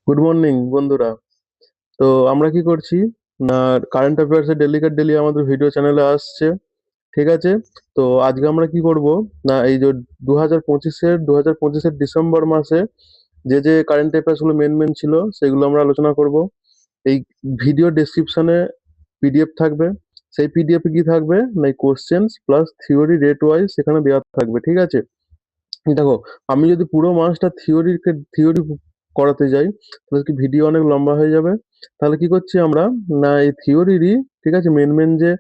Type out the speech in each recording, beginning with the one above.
Good morning বন্ধুরা। তো আমরা কি করছি না, কারেন্ট অ্যাফেয়ার্স এর ডেলি আমাদের ভিডিও চ্যানেলে আসছে। ঠিক আছে। তো আজকে আমরা কি করব না, এই যে 2025-এর ডিসেম্বর মাসে যে যে কারেন্ট অ্যাফেয়ার্স গুলো মেন ছিল সেগুলো আমরা আলোচনা করব। এই ভিডিও ডেসক্রিপশনে পিডিএফ থাকবে। সেই পিডিএফ এ কি থাকবে না, questions plus theory rate wise সেখানে দেওয়া থাকবে। ঠিক আছে। দেখো, আমি যদি পুরো মাসটা থিওরি করাতে যাই তাহলে কি ভিডিও অনেক লম্বা হয়ে যাবে। তাহলে কি করছি আমরা না, এই থিওরিরই ঠিক আছে মেন যে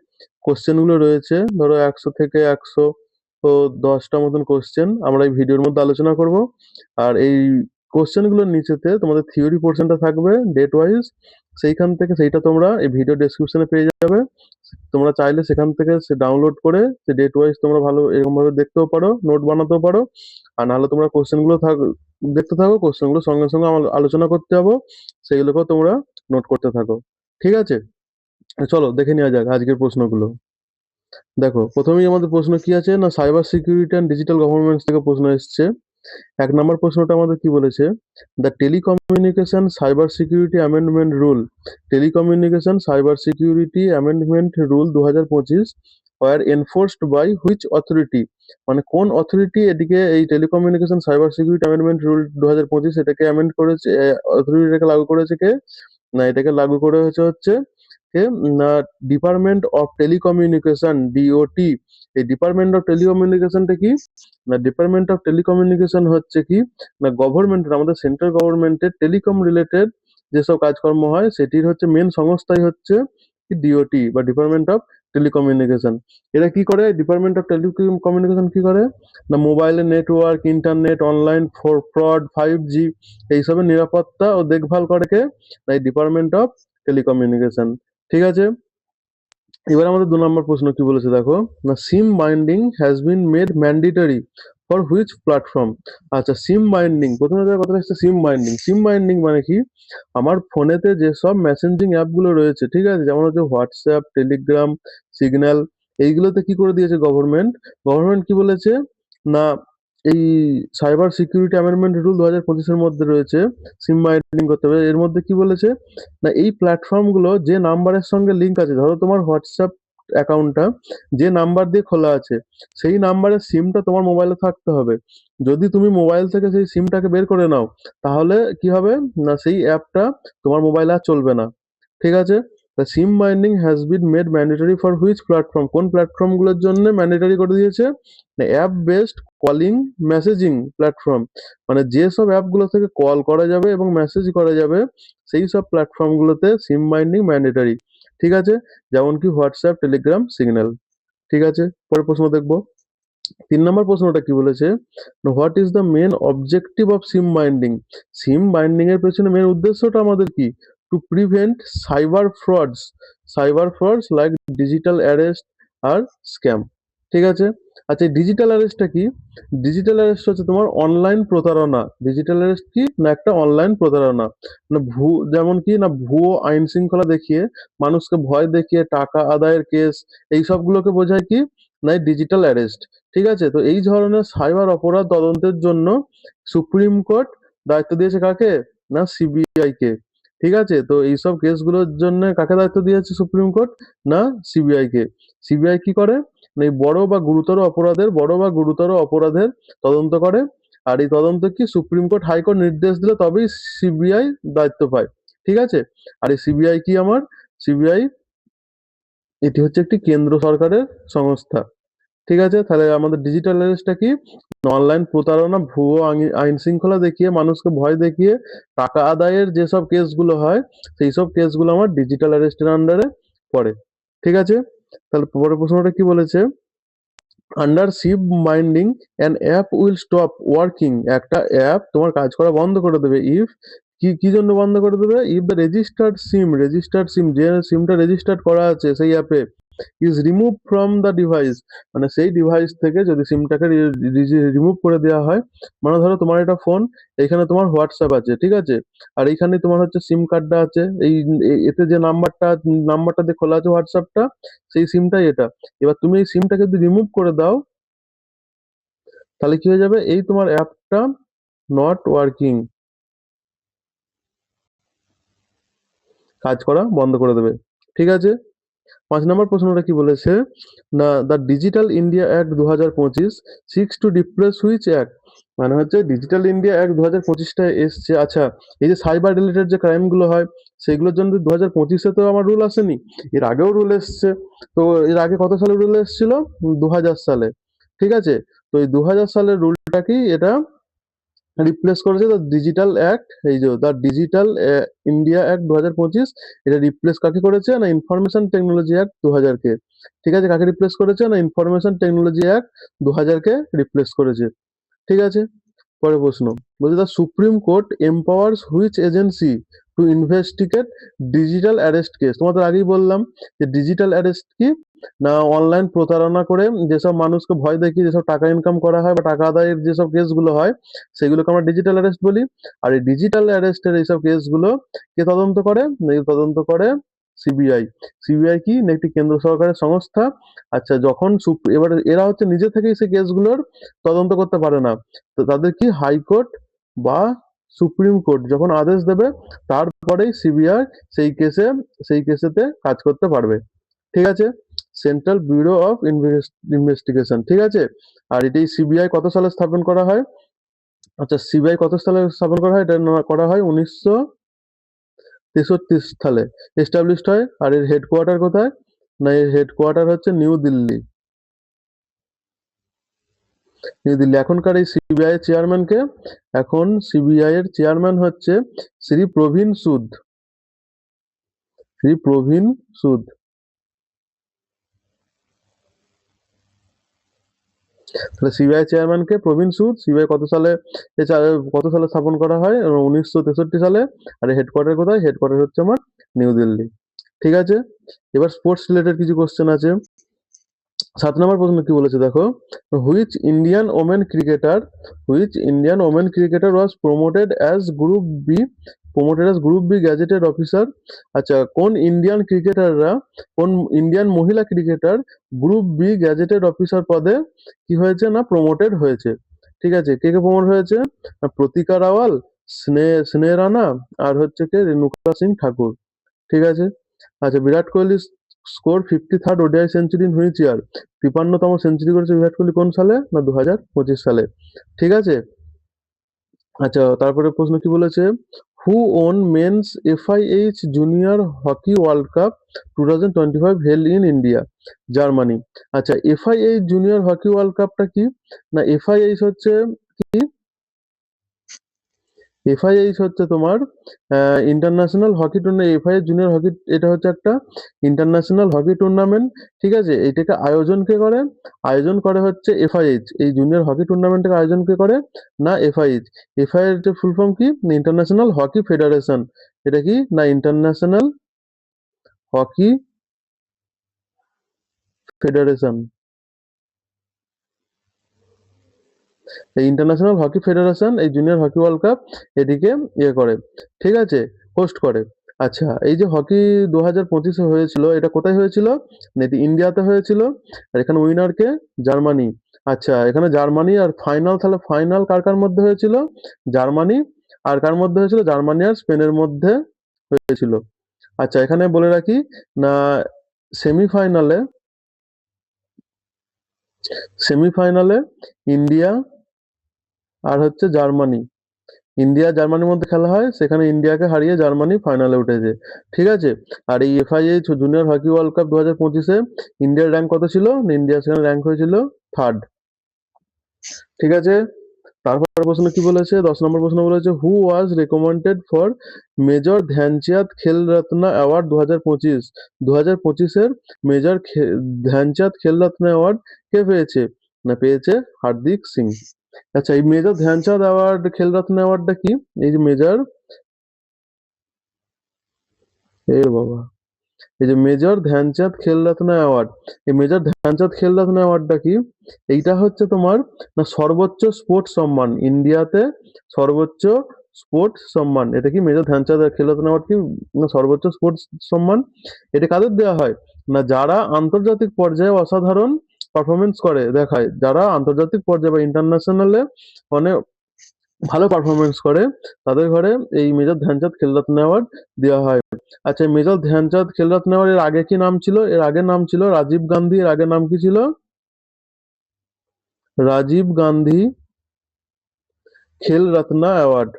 কোশ্চেন গুলো রয়েছে, ধরো 100 থেকে 110টা মতন কোশ্চেন আমরা এই ভিডিওর মধ্যে আলোচনা করব। আর এই কোশ্চেন গুলোর নিচেতে তোমাদের থিওরি পোর্শনটা থাকবে ডেট ওয়াইজ। সেইখান থেকে সেইটা তোমরা এই ভিডিও ডেসক্রিপশনে পেয়ে যাবে। তোমরা চাইলে সেখান থেকে সে ডাউনলোড করে সে ডেট ওয়াইজ তোমরা ভালো এরকম ভাবে দেখতেও পারো, নোট বানাতেও পারো। আর নাহলে তোমরা কোশ্চেন গুলো দেখতে থাকো, কোশ্চেন গুলো সঙ্গে সঙ্গে আলোচনা করতে যাবো, সেইগুলোকেও তোমরা নোট করতে থাকো। ঠিক আছে। চলো দেখে নেওয়া যাক আজকের প্রশ্নগুলো। দেখো, প্রথমেই আমাদের প্রশ্ন কি আছে না, cyber security and digital governments থেকে প্রশ্ন এসছে। 1 নম্বর প্রশ্নটা আমাদের কি বলেছে, the telecommunication cyber security amendment rule, telecommunication cyber security amendment rule 2025 were enforced by which authority, মানে কোন অথরিটি এদিকে এই telecommunication cyber security amendment rule 2025 এটাকে অ্যামেন্ড করেছে, অথরিটিটাকে লাগু করেছে কে না, এটাকে লাগু করে হচ্ছে কে না, ডিপার্টমেন্ট অফ টেলিকমিউনিকেশন, ডিওটি। এই ডিপার্টমেন্ট অফ টেলিকমিউনিকেশনটা কি না, ডিপার্টমেন্ট অফ টেলিকমিউনিকেশন হচ্ছে কি না, গভর্নমেন্টের আমাদের সেন্ট্রাল গভর্নমেন্টের টেলিকম রিলেটেড যেসব কাজকর্ম হয় সেটির হচ্ছে মেন সংস্থাই হচ্ছে ডিওটি বা ডিপার্টমেন্ট অফ টেলিকমিউনিকেশন। এরা কি করে, ডিপার্টমেন্ট অফ টেলিকমিউনিকেশন কি করে না, মোবাইলের network, internet, online fraud, 5G এইসবের নিরাপত্তা ও দেখভাল করে কে না, এই ডিপার্টমেন্ট অফ টেলিকমিউনিকেশন। ঠিক আছে। এবার আমাদের 2 নম্বর প্রশ্ন কি বলেছে দেখো, না SIM binding has been made mandatory for which platform. আচ্ছা, সিম বাইন্ডিং, প্রথমে যে কথা হচ্ছে সিম বাইন্ডিং। সিম বাইন্ডিং মানে কি, আমার ফোনেতে যেসব মেসেঞ্জিং অ্যাপ গুলো রয়েছে, ঠিক আছে, যেমন হচ্ছে হোয়াটসঅ্যাপ, টেলিগ্রাম, সিগন্যাল, এইগুলোতে কি করে দিয়েছে গভর্নমেন্ট, গভর্নমেন্ট কি বলেছে না, এই সাইবার সিকিউরিটি অ্যামেন্ডমেন্ট রুল 2025-এর মধ্যে রয়েছে সিম বাইন্ডিং করতে হবে। এর মধ্যে কি বলেছে না, এই প্ল্যাটফর্ম গুলো যে নাম্বারের সঙ্গে লিঙ্ক আছে, ধরো তোমার হোয়াটসঅ্যাপ অ্যাকাউন্টটা যে নাম্বার দিয়ে খোলা আছে সেই নাম্বারের সিমটা তোমার মোবাইলে থাকতে হবে। যদি তুমি মোবাইল থেকে সেই সিমটাকে বের করে নাও তাহলে কি হবে না, সেই অ্যাপটা তোমার মোবাইলে আর চলবে না। ঠিক আছে। The SIM binding has been made mandatory for which platform, কোন প্ল্যাটফর্ম গুলোর জন্য ম্যান্ডেটরি করে দিয়েছে, app based calling messaging platform, মানে যেসব অ্যাপগুলো থেকে কল করা যাবে এবং মেসেজ করা যাবে সেই সব প্ল্যাটফর্ম গুলোতে সিম বাইন্ডিং ম্যান্ডেটরি। ঠিক আছে। যেমন কি হোয়াটসঅ্যাপ, টেলিগ্রাম, সিগন্যাল। ঠিক আছে। পরের প্রশ্ন দেখবো। 3 নম্বর প্রশ্নটা কি বলেছে, what is the main objective of SIM binding, SIM binding এর পেছনে মেন উদ্দেশ্যটা আমাদের কি, to prevent cyber frauds like digital arrest আর স্ক্যাম। ঠিক আছে। আচ্ছা, ডিজিটাল অ্যারেস্টটা কি, ডিজিটাল অ্যারেস্ট হচ্ছে তোমার অনলাইন প্রতারণা। ডিজিটাল অ্যারেস্ট কি না, একটা অনলাইন প্রতারণা, না যেমন কি না, ভুয়ো আইন শৃঙ্খলা দেখিয়ে, মানুষকে ভয় দেখিয়ে টাকা আদায়ের কেস, এই সবগুলোকে বোঝায় কি না, ডিজিটাল অ্যারেস্ট। ঠিক আছে। তো এই ধরনের সাইবার অপরাধ তদন্তের জন্য সুপ্রিম কোর্ট দায়িত্ব দিয়েছে কাকে না, সিবিআই কে। ঠিক আছে। তো এইসব কেসগুলোর জন্য কাকে দায়িত্ব দিয়েছে সুপ্রিম কোর্ট না, সিবিআই কে। সিবিআই কি করে না, এই বড় বা গুরুতর অপরাধের তদন্ত করে। আর এই তদন্ত কি সুপ্রিম কোর্ট, হাইকোর্ট নির্দেশ দিলে তবেই সিবিআই দায়িত্ব পায়। ঠিক আছে। আর এই সিবিআই কি, আমার সিবিআই এটি হচ্ছে একটি কেন্দ্র সরকারের সংস্থা। ঠিক আছে। তাহলে আমাদের ডিজিটাল অ্যারেস্টটা কি, অনলাইন প্রতারণা, ভুয়ো আইন শৃঙ্খলা দেখিয়ে, মানুষকে ভয় দেখিয়ে টাকা আদায়ের যেসব কেসগুলো হয় সেই সব কেসগুলো আমার ডিজিটাল অ্যারেস্টের আন্ডারে পড়ে। ঠিক আছে। তাহলে পরের প্রশ্নটা কি বলেছে, under SIM binding an app will stop working, একটা অ্যাপ তোমার কাজ করা বন্ধ করে দেবে ইফ, কি কি জন্য বন্ধ করে দেবে, ইফ দ্য রেজিস্টার্ড সিম যে সিমটা রেজিস্টার্ড করা আছে সেই অ্যাপে is remove from the device, মানে সেই ডিভাইস থেকে যদি সিমটাকে রিমুভ করে দেওয়া হয়। মানে ধরো তোমার একটা ফোন, এখানে তোমার হোয়াটসঅ্যাপ আছে, ঠিক আছে, আর এইখানে তোমার হচ্ছে সিম কার্ডটা আছে, এই এতে যে নাম্বারটা দিয়ে খোলা আছে হোয়াটসঅ্যাপটা, সেই সিমটাই এটা। এবার তুমি এই সিমটাকে যদি রিমুভ করে দাও তাহলে কি হয়ে যাবে, এই তোমার অ্যাপটা নট ওয়ার্কিং। কাজ করা বন্ধ করে দেবে। ঠিক আছে? ৫ নম্বর প্রশ্নটা কি বলেছে না, the digital India act ২০২৫ six to replace which act? মানে হচ্ছে ডিজিটাল ইন্ডিয়া অ্যাক্ট ২০২৫ এসছে। আচ্ছা, এই যে সাইবার রিলেটেড যে ক্রাইম গুলো হয় সেগুলোর জন্য ২০২৫ তো আমার রুল আসেনি, এর আগেও রুল এসছে। তো এর আগে কত সালে রুল এসেছিল? ২০০০ সালে। ঠিক আছে? তো এই ২০০০ সালের রুলটাকেই এটা রিপ্লেস করেছে দ্য ডিজিটাল অ্যাক্ট, এই যে দ্য ডিজিটাল ইন্ডিয়া অ্যাক্ট ২০২৫। এটা রিপ্লেস কাকে করেছে না ইনফরমেশন টেকনোলজি অ্যাক্ট ২০০০ কে। ঠিক আছে? কাকে রিপ্লেস করেছে না ইনফরমেশন টেকনোলজি অ্যাক্ট ২০০০ কে রিপ্লেস করেছে। ঠিক আছে? পরের প্রশ্ন বলছে the supreme court empowers which agency to investigate digital arrest case? তোমাদের আগেই বললাম যে ডিজিটাল অ্যারেস্ট কি না, অনলাইন প্রতারণা করে যেসব মানুষকে ভয় দেখিয়ে যেসব টাকা ইনকাম করা হয় বা টাকা আদায়ের যেসব কেসগুলো হয় সেগুলোকে আমরা ডিজিটাল অ্যারেস্ট বলি। আর এই ডিজিটাল অ্যারেস্টের এইসব কেসগুলো কে তদন্ত করে? এই তদন্ত করে সিবিআই। সিবিআই কি না একটি কেন্দ্র সরকারের সংস্থা। আচ্ছা, যখন এবার এরা হচ্ছে নিজে থেকেই সেই কেসগুলোর তদন্ত করতে পারে না, তো তাদের কি হাইকোর্ট বা সুপ্রিম কোর্ট যখন আদেশ দেবে তারপরেই সিবিআই সেই কেসেতে কাজ করতে পারবে। ঠিক আছে? Central bureau of investigation. ঠিক আছে? আর এটি সিবিআই কত সালে স্থাপন করা হয়? আচ্ছা, সিবিআই কত সালে স্থাপন করা হয়? এটা করা হয় ১৯৬৩ সালে এস্টাবলিশড হয়। আর এর হেডকোয়ার্টার কোথায়? না, এর হেডকোয়ার্টার হচ্ছে নিউ দিল্লি। এখনকার এই সিবিআই এর চেয়ারম্যান কে? এখন সিবিআই এর চেয়ারম্যান হচ্ছে শ্রী প্রবীণ সুদ। শ্রী প্রবীণ সুদ। তাহলে সিবিআই চেয়ারম্যান কে? প্রবীণ সুদ। সিবিআই কত সালে স্থাপন করা হয়? ১৯৬৩ সালে। আর হেডকোয়ার্টার কোথায়? হেডকোয়ার্টার হচ্ছে আমার নিউ দিল্লি। ঠিক আছে? এবার স্পোর্টস রিলেটেড কিছু কোশ্চেন আছে। ৭ নম্বর প্রশ্ন কি বলেছে দেখো, which Indian women cricketer was promoted as group B gazetted officer? আচ্ছা, কোন ইন্ডিয়ান মহিলা cricketer group B gazetted officer পদে কি হয়েছে না প্রমোটেড হয়েছে? ঠিক আছে? কে কে প্রমোট হয়েছে? না, প্রতিকা রাওয়াল, স্নেহ রানা, আর হচ্ছে কে রেণুকা সিং ঠাকুর। ঠিক আছে? আচ্ছা, Virat Kohli score 53rd ODI century in which year? 53তম সেঞ্চুরি করেছে বিরাট কোহলি কোন সালে? না ২০২৫ সালে। ঠিক আছে? আচ্ছা, তারপরে প্রশ্ন কি বলেছে, who won men's FIH junior hockey world cup 2025 held in India? Germany. আচ্ছা, এফআইএইচ জুনিয়র হকি ওয়ার্ল্ড কাপটা কি? না, এফআইএইচ হচ্ছে কি? এফআইএইচ হচ্ছে তোমার international hockey tournament. FIH junior hockey, এটা হচ্ছে একটা ইন্টারন্যাশনাল হকি টুর্নামেন্ট। ঠিক আছে? এটাকে আয়োজন কে করে? আয়োজন করে হচ্ছে এফআইএইচ। এই জুনিয়র হকি টুর্নামেন্টের আয়োজন কে করে? না, এফআইএইচ। এফআইএইচ এর ফুল ফর্ম কি? International hockey federation. এটা কি না ইন্টারন্যাশনাল হকি ফেডারেশন। এই ইন্টারন্যাশনাল হকি ফেডারেশন এই জুনিয়র হকি ওয়ার্ল্ড কাপ এদিকে করে। ঠিক আছে? হোস্ট করে। আচ্ছা, এই যে হকি ২০২৫ হয়েছিল, এটা কোথায় হয়েছিল? না, এটি ইন্ডিয়াতে হয়েছিল। আর এখানে উইনার কে? জার্মানি। আচ্ছা, এখানে জার্মানি। আর ফাইনাল, তাহলে ফাইনাল কার কার মধ্যে হয়েছিল? জার্মানি আর কার মধ্যে হয়েছিল? জার্মানি আর স্পেনের মধ্যে হয়েছিল। আচ্ছা, এখানে বলে রাখি না, সেমিফাইনালে সেমিফাইনালে ইন্ডিয়া আর হচ্ছে জার্মানি, ইন্ডিয়া জার্মানির মধ্যে খেলা হয়, সেখানে ইন্ডিয়াকে হারিয়ে জার্মানি ফাইনালে উঠেছে। ঠিক আছে? আর এই FIH junior hockey world cup ২০২৫-এ ইন্ডিয়ার র্যাঙ্ক কত ছিল? ইন্ডিয়া সেখানে র্যাঙ্ক হয়েছিল 3rd। ঠিক আছে? তারপর প্রশ্ন কি বলেছে? ১০ নম্বর প্রশ্ন বলেছে who was recommended for major Dhyanchand খেল রত্ন অ্যাওয়ার্ড ২০২৫? ২০২৫-এর মেজর ধ্যানচাঁদ খেল রত্ন অ্যাওয়ার্ড কে পেয়েছে? না, পেয়েছে হার্দিক সিং। আচ্ছা, এই মেজর ধ্যানচাঁদ অ্যাওয়ার্ড খেল রত্ন অ্যাওয়ার্ডটা কি? এই যে মেজর, এ বাবা, এই যে মেজর ধ্যানচাঁদ খেলরত্ন অ্যাওয়ার্ড, এই মেজর ধ্যানচাঁদ খেলরত্ন অ্যাওয়ার্ডটা কি? এইটা হচ্ছে তোমার না সর্বোচ্চ স্পোর্টস সম্মান ইন্ডিয়াতে, সর্বোচ্চ স্পোর্টস সম্মান। এটা কি মেজর ধ্যানচাঁদ খেলরত্ন অ্যাওয়ার্ড কি না সর্বোচ্চ স্পোর্টস সম্মান? এটা কাদের দেওয়া হয়? না, যারা আন্তর্জাতিক পর্যায়ে অসাধারণ পারফরমেন্স করে দেখায়, যারা আন্তর্জাতিক পর্যায়ে বা ইন্টারন্যাশনালে মানে ভালো পারফরমেন্স করে তাদের ঘরে এই মেজর ধ্যানচাঁদ খেলরত্ন অ্যাওয়ার্ড দেওয়া হয়। আচ্ছা, মেজর ধ্যানচাঁদ খেলরত্ন অ্যাওয়ার্ড এর আগে কি নাম ছিল? এর আগের নাম ছিল রাজীব গান্ধী। এর আগের নাম কি ছিল? রাজীব গান্ধী খেলরত্ন অ্যাওয়ার্ড।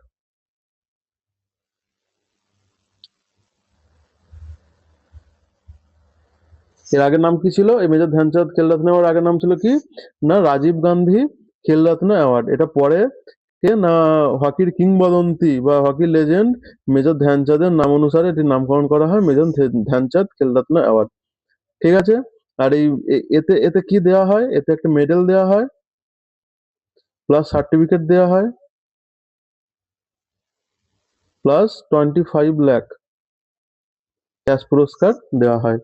এর আগের নাম কি ছিল? এই মেজর ধ্যানচাঁদ খেলরত্ন অ্যাওয়ার্ড আগের নাম ছিল কি? না রাজীব গান্ধী খেলরত্ন অ্যাওয়ার্ড। এটা পরে কে না হকির কিংবদন্তি বা হকি লেজেন্ড মেজর ধ্যানচাঁদের নাম অনুসারে এটির নামকরণ করা হয় মেজর ধ্যানচাঁদ খেলরত্ন অ্যাওয়ার্ড। ঠিক আছে? আর এই এতে এতে কি দেওয়া হয়? এতে একটা মেডেল দেওয়া হয়, প্লাস সার্টিফিকেট দেওয়া হয়, প্লাস 25 লাখ ক্যাশ পুরস্কার দেওয়া হয়।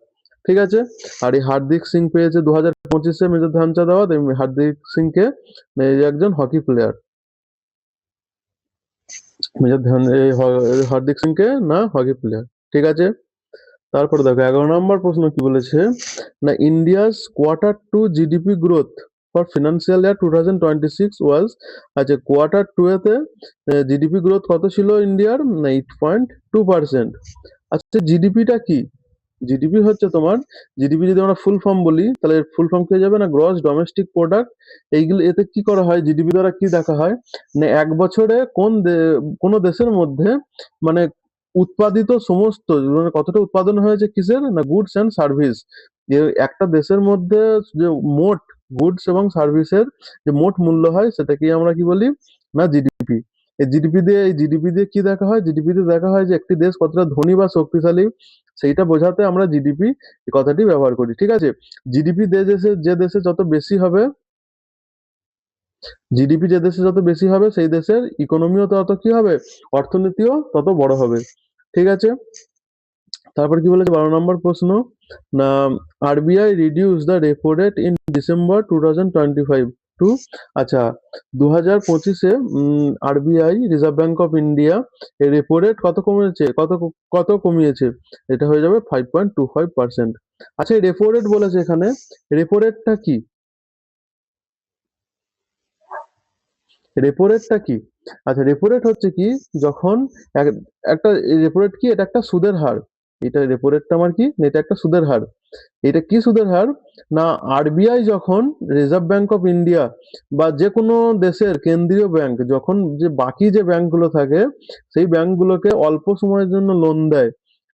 ঠিক আছে? আর এই হার্দিক সিং পেয়েছে 2025-এ মেজর ধ্যানচাঁদ অ্যাওয়ার্ড। এই হার্দিক সিংকে এই একজন হকি প্লেয়ার। মেজর ধ্যান এই হার্দিক সিংকে না হকি প্লেয়ার। ঠিক আছে? তারপরে দেখো 11 নম্বর প্রশ্ন কি বলেছে না India's quarter 2 GDP growth for financial year 2026 ওয়াজ। আচ্ছা, কোয়ার্টার 2 এতে জিডিপি গ্রোথ কত ছিল ইন্ডিয়ার? না 8.2%। আচ্ছা, জিডিপিটা কি? জিডিপি হচ্ছে তোমার, জিডিপি যদি আমরা ফুল ফর্ম বলি তাহলে এর ফুল ফর্ম কি হয়ে যাবে না গ্রস ডোমেস্টিক প্রোডাক্ট। এইগুলো এতে কি করা হয়, জিডিপি দ্বারা কি দেখা হয় না এক বছরে কোন দেশের মধ্যে মানে উৎপাদিত সমস্ত মানে কতটা উৎপাদন হয়েছে কিসের না গুডস এন্ড সার্ভিস। যে একটা দেশের মধ্যে যে মোট গুডস এবং সার্ভিসের যে মোট মূল্য হয় সেটাকেই আমরা কি বলি না জিডিপি। এই জিডিপি দিয়ে কি দেখা হয়? জিডিপি দিয়ে দেখা হয় যে একটি দেশ কতটা ধনী বা শক্তিশালী, সেইটা বোঝাতে আমরা জিডিপি কথাটি ব্যবহার করি। ঠিক আছে? জিডিপি যে দেশে যত বেশি হবে, জিডিপি যে দেশে যত বেশি হবে সেই দেশের ইকোনমিও তত কি হবে, অর্থনীতিও তত বড় হবে। ঠিক আছে? তারপর কি বলেছে 12 নম্বর প্রশ্ন না RBI reduce the repo rate in December 2025 to. আচ্ছা, 2025-এ RBI reserve bank of India এর রেপো রেট কত কমিয়েছে? কত কমিয়েছে? এটা হয়ে যাবে 5.25%। আচ্ছা, এই রেপো রেট বলেছে এখানে, রেপো রেটটা কি? রেপো রেটটা কি? আচ্ছা, রেপো রেট হচ্ছে কি যখন এক- একটা রেপো রেট কি? এটা একটা সুদের হার। এটা রেপো রেটটা আমার কি? এটা একটা সুদের হার। এটা কি সুদের হার? না আরবিআই যখন রিজার্ভ ব্যাংক অফ ইন্ডিয়া বা যে কোনো দেশের কেন্দ্রীয় ব্যাংক যখন যে বাকি যে ব্যাংকগুলো থাকে সেই ব্যাংকগুলোকে অল্প সময়ের জন্য লোন দেয়,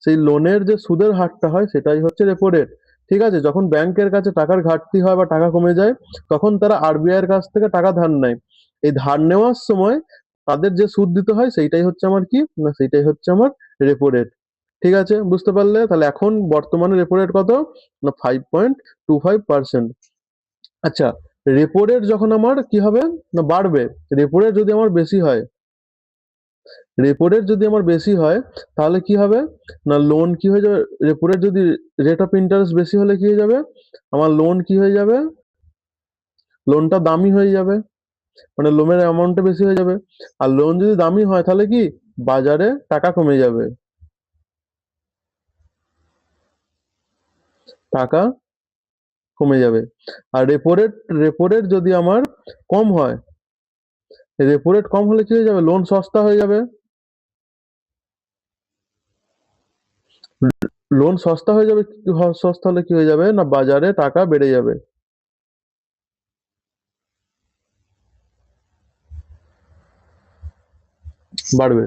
সেই লোনের যে সুদের হারটা হয় সেটাই হচ্ছে রেপো রেট। ঠিক আছে? যখন ব্যাংকের কাছে টাকার ঘাটতি হয় বা টাকা কমে যায় তখন তারা আরবিআই এর কাছ থেকে টাকা ধার নেয়। এই ধার নেওয়ার সময় তাদের যে সুদ দিতে হয় সেইটাই হচ্ছে আমার কি না সেইটাই হচ্ছে আমার রেপো রেট। ঠিক আছে? বুঝতে পারলে? তাহলে এখন বর্তমানে রেপো রেট কত? না 5.25%। আচ্ছা, রেপো রেট যখন আমার কি হবে না বাড়বে, রেপো রেট যদি আমার বেশি হয়, রেপো রেট যদি আমার বেশি হয় তাহলে কি হবে না লোন কি হয়ে যাবে, রেপো রেট যদি রেট অফ ইন্টারেস্ট বেশি হলে কি হয়ে যাবে, আমার লোন কি হয়ে যাবে, লোনটা দামি হয়ে যাবে, মানে লোনের অ্যামাউন্টটা বেশি হয়ে যাবে। আর লোন যদি দামি হয় তাহলে কি বাজারে টাকা কমে যাবে, টাকা কমে যাবে। আর রেপো রেট যদি আমার কম হয়, রেপো রেট কম হলে কি হয়ে যাবে, লোন সস্তা হয়ে যাবে। লোন সস্তা হয়ে যাবে, সস্তা হলে কি হয়ে যাবে না বাজারে টাকা বেড়ে যাবে, বাড়বে।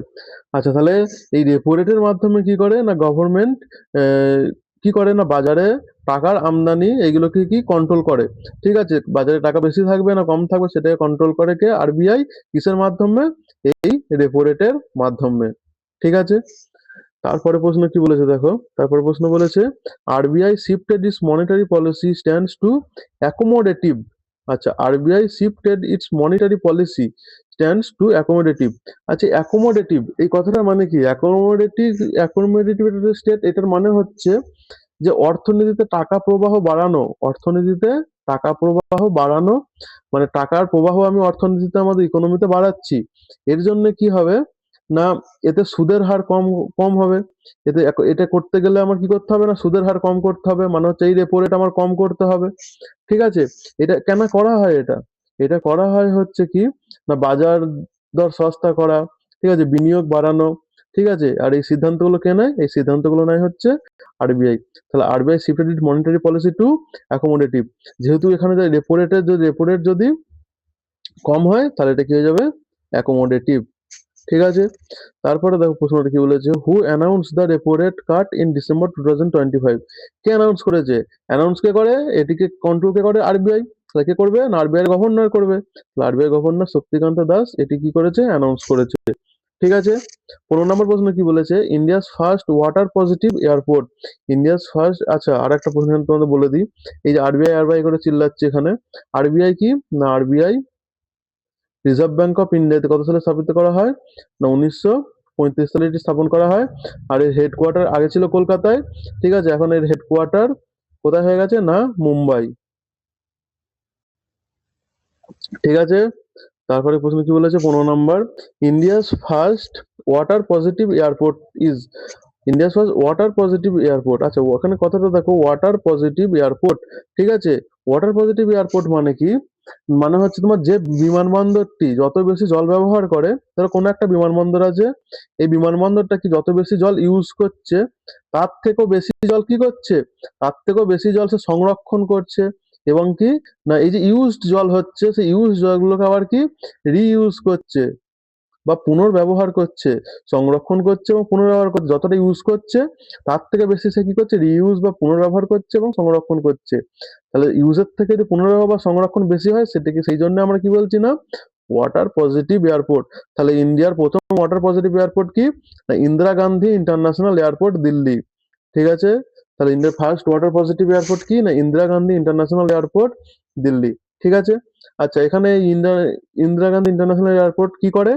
আচ্ছা, তাহলে এই রেপো রেটের মাধ্যমে কি করে না গভর্নমেন্ট কি করে না বাজারে টাকার আমদানি এগুলোকে কি কন্ট্রোল করে। ঠিক আছে? বাজারে টাকা বেশি থাকবে না কম থাকবে সেটাকে কন্ট্রোল করে কে? আরবিআই। কিসের মাধ্যমে? এই রেপো রেটের মাধ্যমে। ঠিক আছে? তারপরে প্রশ্ন কি বলেছে দেখো, তারপরে প্রশ্ন বলেছে RBI shifted its monetary policy stance to accommodative. আচ্ছা, RBI shifted its monetary policy stance to accommodative. আচ্ছা, অ্যাকোমোডেটিভ এই কথাটার মানে কি? অ্যাকোমোডেটিভ স্টেট এটার মানে হচ্ছে যে অর্থনীতিতে টাকা প্রবাহ বাড়ানো, অর্থনীতিতে টাকা প্রবাহ বাড়ানো, মানে টাকার প্রবাহ আমি অর্থনীতিতে আমাদের ইকোনমিতে বাড়াচ্ছি। এর জন্য কি হবে না এতে সুদের হার কম কম হবে। এটা করতে গেলে আমার কি করতে হবে না সুদের হার কম করতে হবে, মানে হচ্ছে এই রেপো রেট আমার কম করতে হবে। ঠিক আছে? এটা কেন করা হয়? এটা এটা করা হয় হচ্ছে কি না বাজার দর সস্তা করা, ঠিক আছে, বিনিয়োগ বাড়ানো, ঠিক আছে। আর এই সিদ্ধান্তগুলো কে নেয়? এই সিদ্ধান্তগুলো নেয় হচ্ছে আরবিআই। তাহলে আরবিআই শিফটেড ইট মনিটারি পলিসি টু অ্যাকোমোডেটিভ। যেহেতু এখানে রেপো রেট যদি কম হয় তাহলে এটা কি হয়ে যাবে? অ্যাকোমোডেটিভ। ঠিক আছে। তারপরে দেখো প্রশ্নটা কি বলেছে, who announce the repo rate cut in December 2025? কে অ্যানাউন্স করেছে? অ্যানাউন্স কে করে? এটিকে কন্ট্রোল কে করে? আরবিআই। তাহলে কে করবে? না আরবিআই এর গভর্নর করবে। আরবিআই গভর্নর শক্তিকান্ত দাস এটি কি করেছে? অ্যানাউন্স করেছে। ঠিক আছে। 15 নম্বর প্রশ্ন কি বলেছে, India's first water positive airport. India's first, আচ্ছা আর একটা প্রশ্ন তোমাদের বলে দিই, এই যে আরবিআই আরবিআই করে চিল্লাচ্ছে এখানে, আরবিআই কি? না আরবিআই রিজার্ভ ব্যাংক অফ ইন্ডিয়াতে কত সালে স্থাপিত করা হয়? না 1935 সালে এটি স্থাপন করা হয়। আর এর হেডকোয়ার্টার আগে ছিল কলকাতায়, ঠিক আছে, এখন এর হেডকোয়ার্টার কোথায় হয়ে গেছে? না মুম্বাই। ঠিক আছে। তারপরে প্রশ্ন কি বলেছে 15 নম্বর, India's first water positive airport is. India's first water positive airport, আচ্ছা ওখানে কথাটা দেখো, ওয়াটার পজিটিভ এয়ারপোর্ট, ঠিক আছে। ওয়াটার পজিটিভ এয়ারপোর্ট মানে কি? মানে হচ্ছে তোমার যে বিমানবন্দরটি যত বেশি জল ব্যবহার করে, ধরো কোনো একটা বিমানবন্দর আছে, এই বিমানবন্দরটা কি যত বেশি জল ইউজ করছে তার থেকেও বেশি জল কি করছে? তার থেকেও বেশি জল সে সংরক্ষণ করছে, এবং কি না এই যে ইউজড জল হচ্ছে সেই ইউজ জলগুলোকে আবার কি রিইউজ করছে বা পুনর্ব্যবহার করছে, সংরক্ষণ করছে এবং পুনর্ব্যবহার করছে। যতটা ইউজ করছে তার থেকে বেশি সে কি করছে? রিইউজ বা পুনর্ব্যবহার করছে এবং সংরক্ষণ করছে। তাহলে ইউজের থেকে যদি পুনর্ব্যবহার বা সংরক্ষণ বেশি হয় সেটাকে, সেই জন্য আমরা কি বলছি না ওয়াটার পজিটিভ এয়ারপোর্ট। তাহলে ইন্ডিয়ার প্রথম ওয়াটার পজিটিভ এয়ারপোর্ট কি? না ইন্দিরা গান্ধী ইন্টারন্যাশনাল এয়ারপোর্ট, দিল্লি। ঠিক আছে। তাহলে ইন্ডিয়ার ফার্স্ট ওয়াটার পজিটিভ এয়ারপোর্ট কি? না ইন্দিরা গান্ধী ইন্টারন্যাশনাল এয়ারপোর্ট, দিল্লি। ঠিক আছে। আচ্ছা এখানে ইন্দিরা গান্ধী ইন্টারন্যাশনাল এয়ারপোর্ট কি করে?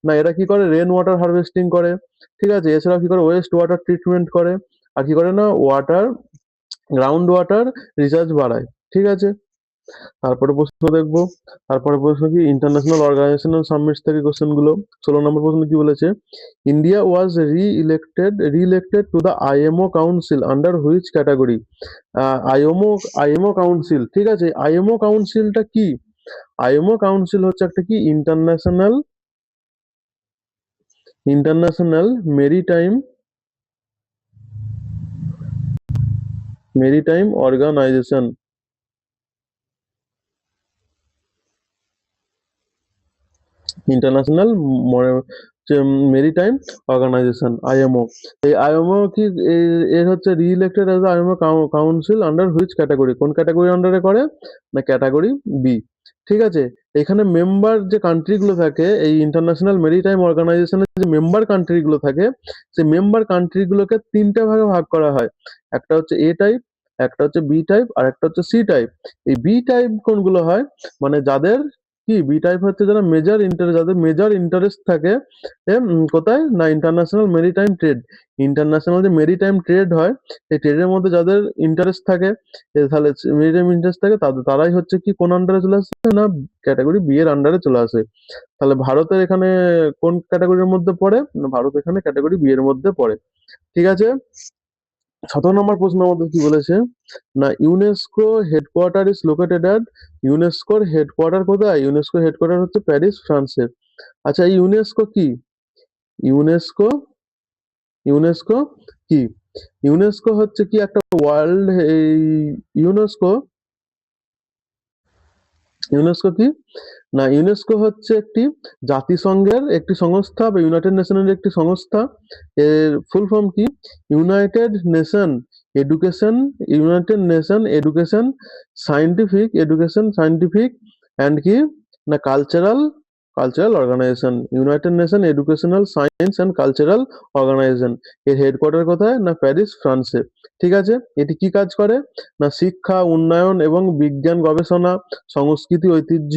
না এরা কি করে? রেন ওয়াটার হারভেস্টিং করে, ঠিক আছে। এছাড়াও কি করে? ওয়েস্ট ওয়াটার ট্রিটমেন্ট করে। আর কি করে? না ওয়াটার গ্রাউন্ড ওয়াটার রিচার্জ বাড়ায়। ঠিক আছে। তারপরে প্রশ্ন দেখবো, তারপরে প্রশ্ন কি ইন্টারন্যাশনাল অর্গানাইজেশনাল সামিটস থেকে কোশ্চেন গুলো। 16 নম্বর প্রশ্ন কি বলেছে, ইন্ডিয়া ওয়াজ রি elected to the IMO council under which category? IMO council, ঠিক আছে। আইএমও কাউন্সিলটা কি? আইএমও কাউন্সিল হচ্ছে একটা কি international maritime organization. International maritime organization, IMO. এই আইএমও কি এর হচ্ছে re-elected as IMO council under which category? কোন ক্যাটাগরি আন্ডারে করে? না ক্যাটাগরি বি। ঠিক আছে। এখানে মেম্বার যে কান্ট্রি গুলো থাকে, এই ইন্টারন্যাশনাল মেরিটাইম অর্গানাইজেশনের যে মেম্বার কান্ট্রি গুলো থাকে, সেই মেম্বার কান্ট্রি গুলোকে তিনটা ভাগে ভাগ করা হয়। একটা হচ্ছে এ টাইপ, একটা হচ্ছে বি টাইপ, আর একটা হচ্ছে সি টাইপ। এই বি টাইপ কোনগুলো হয়? মানে যাদের কি বি টাইপ হচ্ছে যাদের মেজর ইন্টারেস্ট থাকে কোথায়? না ইন্টারন্যাশনাল মেরিটাইম ট্রেড। ইন্টারন্যাশনাল যে মেরিটাইম ট্রেড হয় এই ট্রেডের মধ্যে যাদের ইন্টারেস্ট থাকে, তাহলে মেরিটাইম ইন্টারেস্ট থাকে, তারাই হচ্ছে কি কোন আন্ডারে চলে আসে? না ক্যাটাগরি বি এর আন্ডারে চলে আসে। তাহলে ভারতের এখানে কোন ক্যাটাগরির মধ্যে পড়ে? না ভারত এখানে ক্যাটাগরি বি এর মধ্যে পড়ে। ঠিক আছে। 17 নম্বর প্রশ্নের মধ্যে কি বলেছে, না UNESCO headquarter is located at. ইউনেস্কোর হেডকোয়ার্টার কোথায়? ইউনেস্কো হেডকোয়ার্টার হচ্ছে প্যারিস, ফ্রান্সে। আচ্ছা এই ইউনেস্কো কি? ইউনেস্কো ইউনেস্কো কি? ইউনেস্কো হচ্ছে কি একটা ওয়ার্ল্ড, এই ইউনেস্কো ইউনেস্কো কি? না ইউনেস্কো হচ্ছে একটি জাতিসংঘের একটি সংস্থা বা ইউনাইটেড নেশনের একটি সংস্থা। এর ফুল ফর্ম কি? United Nation education education scientific and কি না cultural organization. United Nation educational science and cultural organization. এর হেডকোয়ার্টার কোথায়? না প্যারিস, ফ্রান্সে। ঠিক আছে। এটি কি কাজ করে? না শিক্ষা, উন্নয়ন এবং বিজ্ঞান গবেষণা, সংস্কৃতি, ঐতিহ্য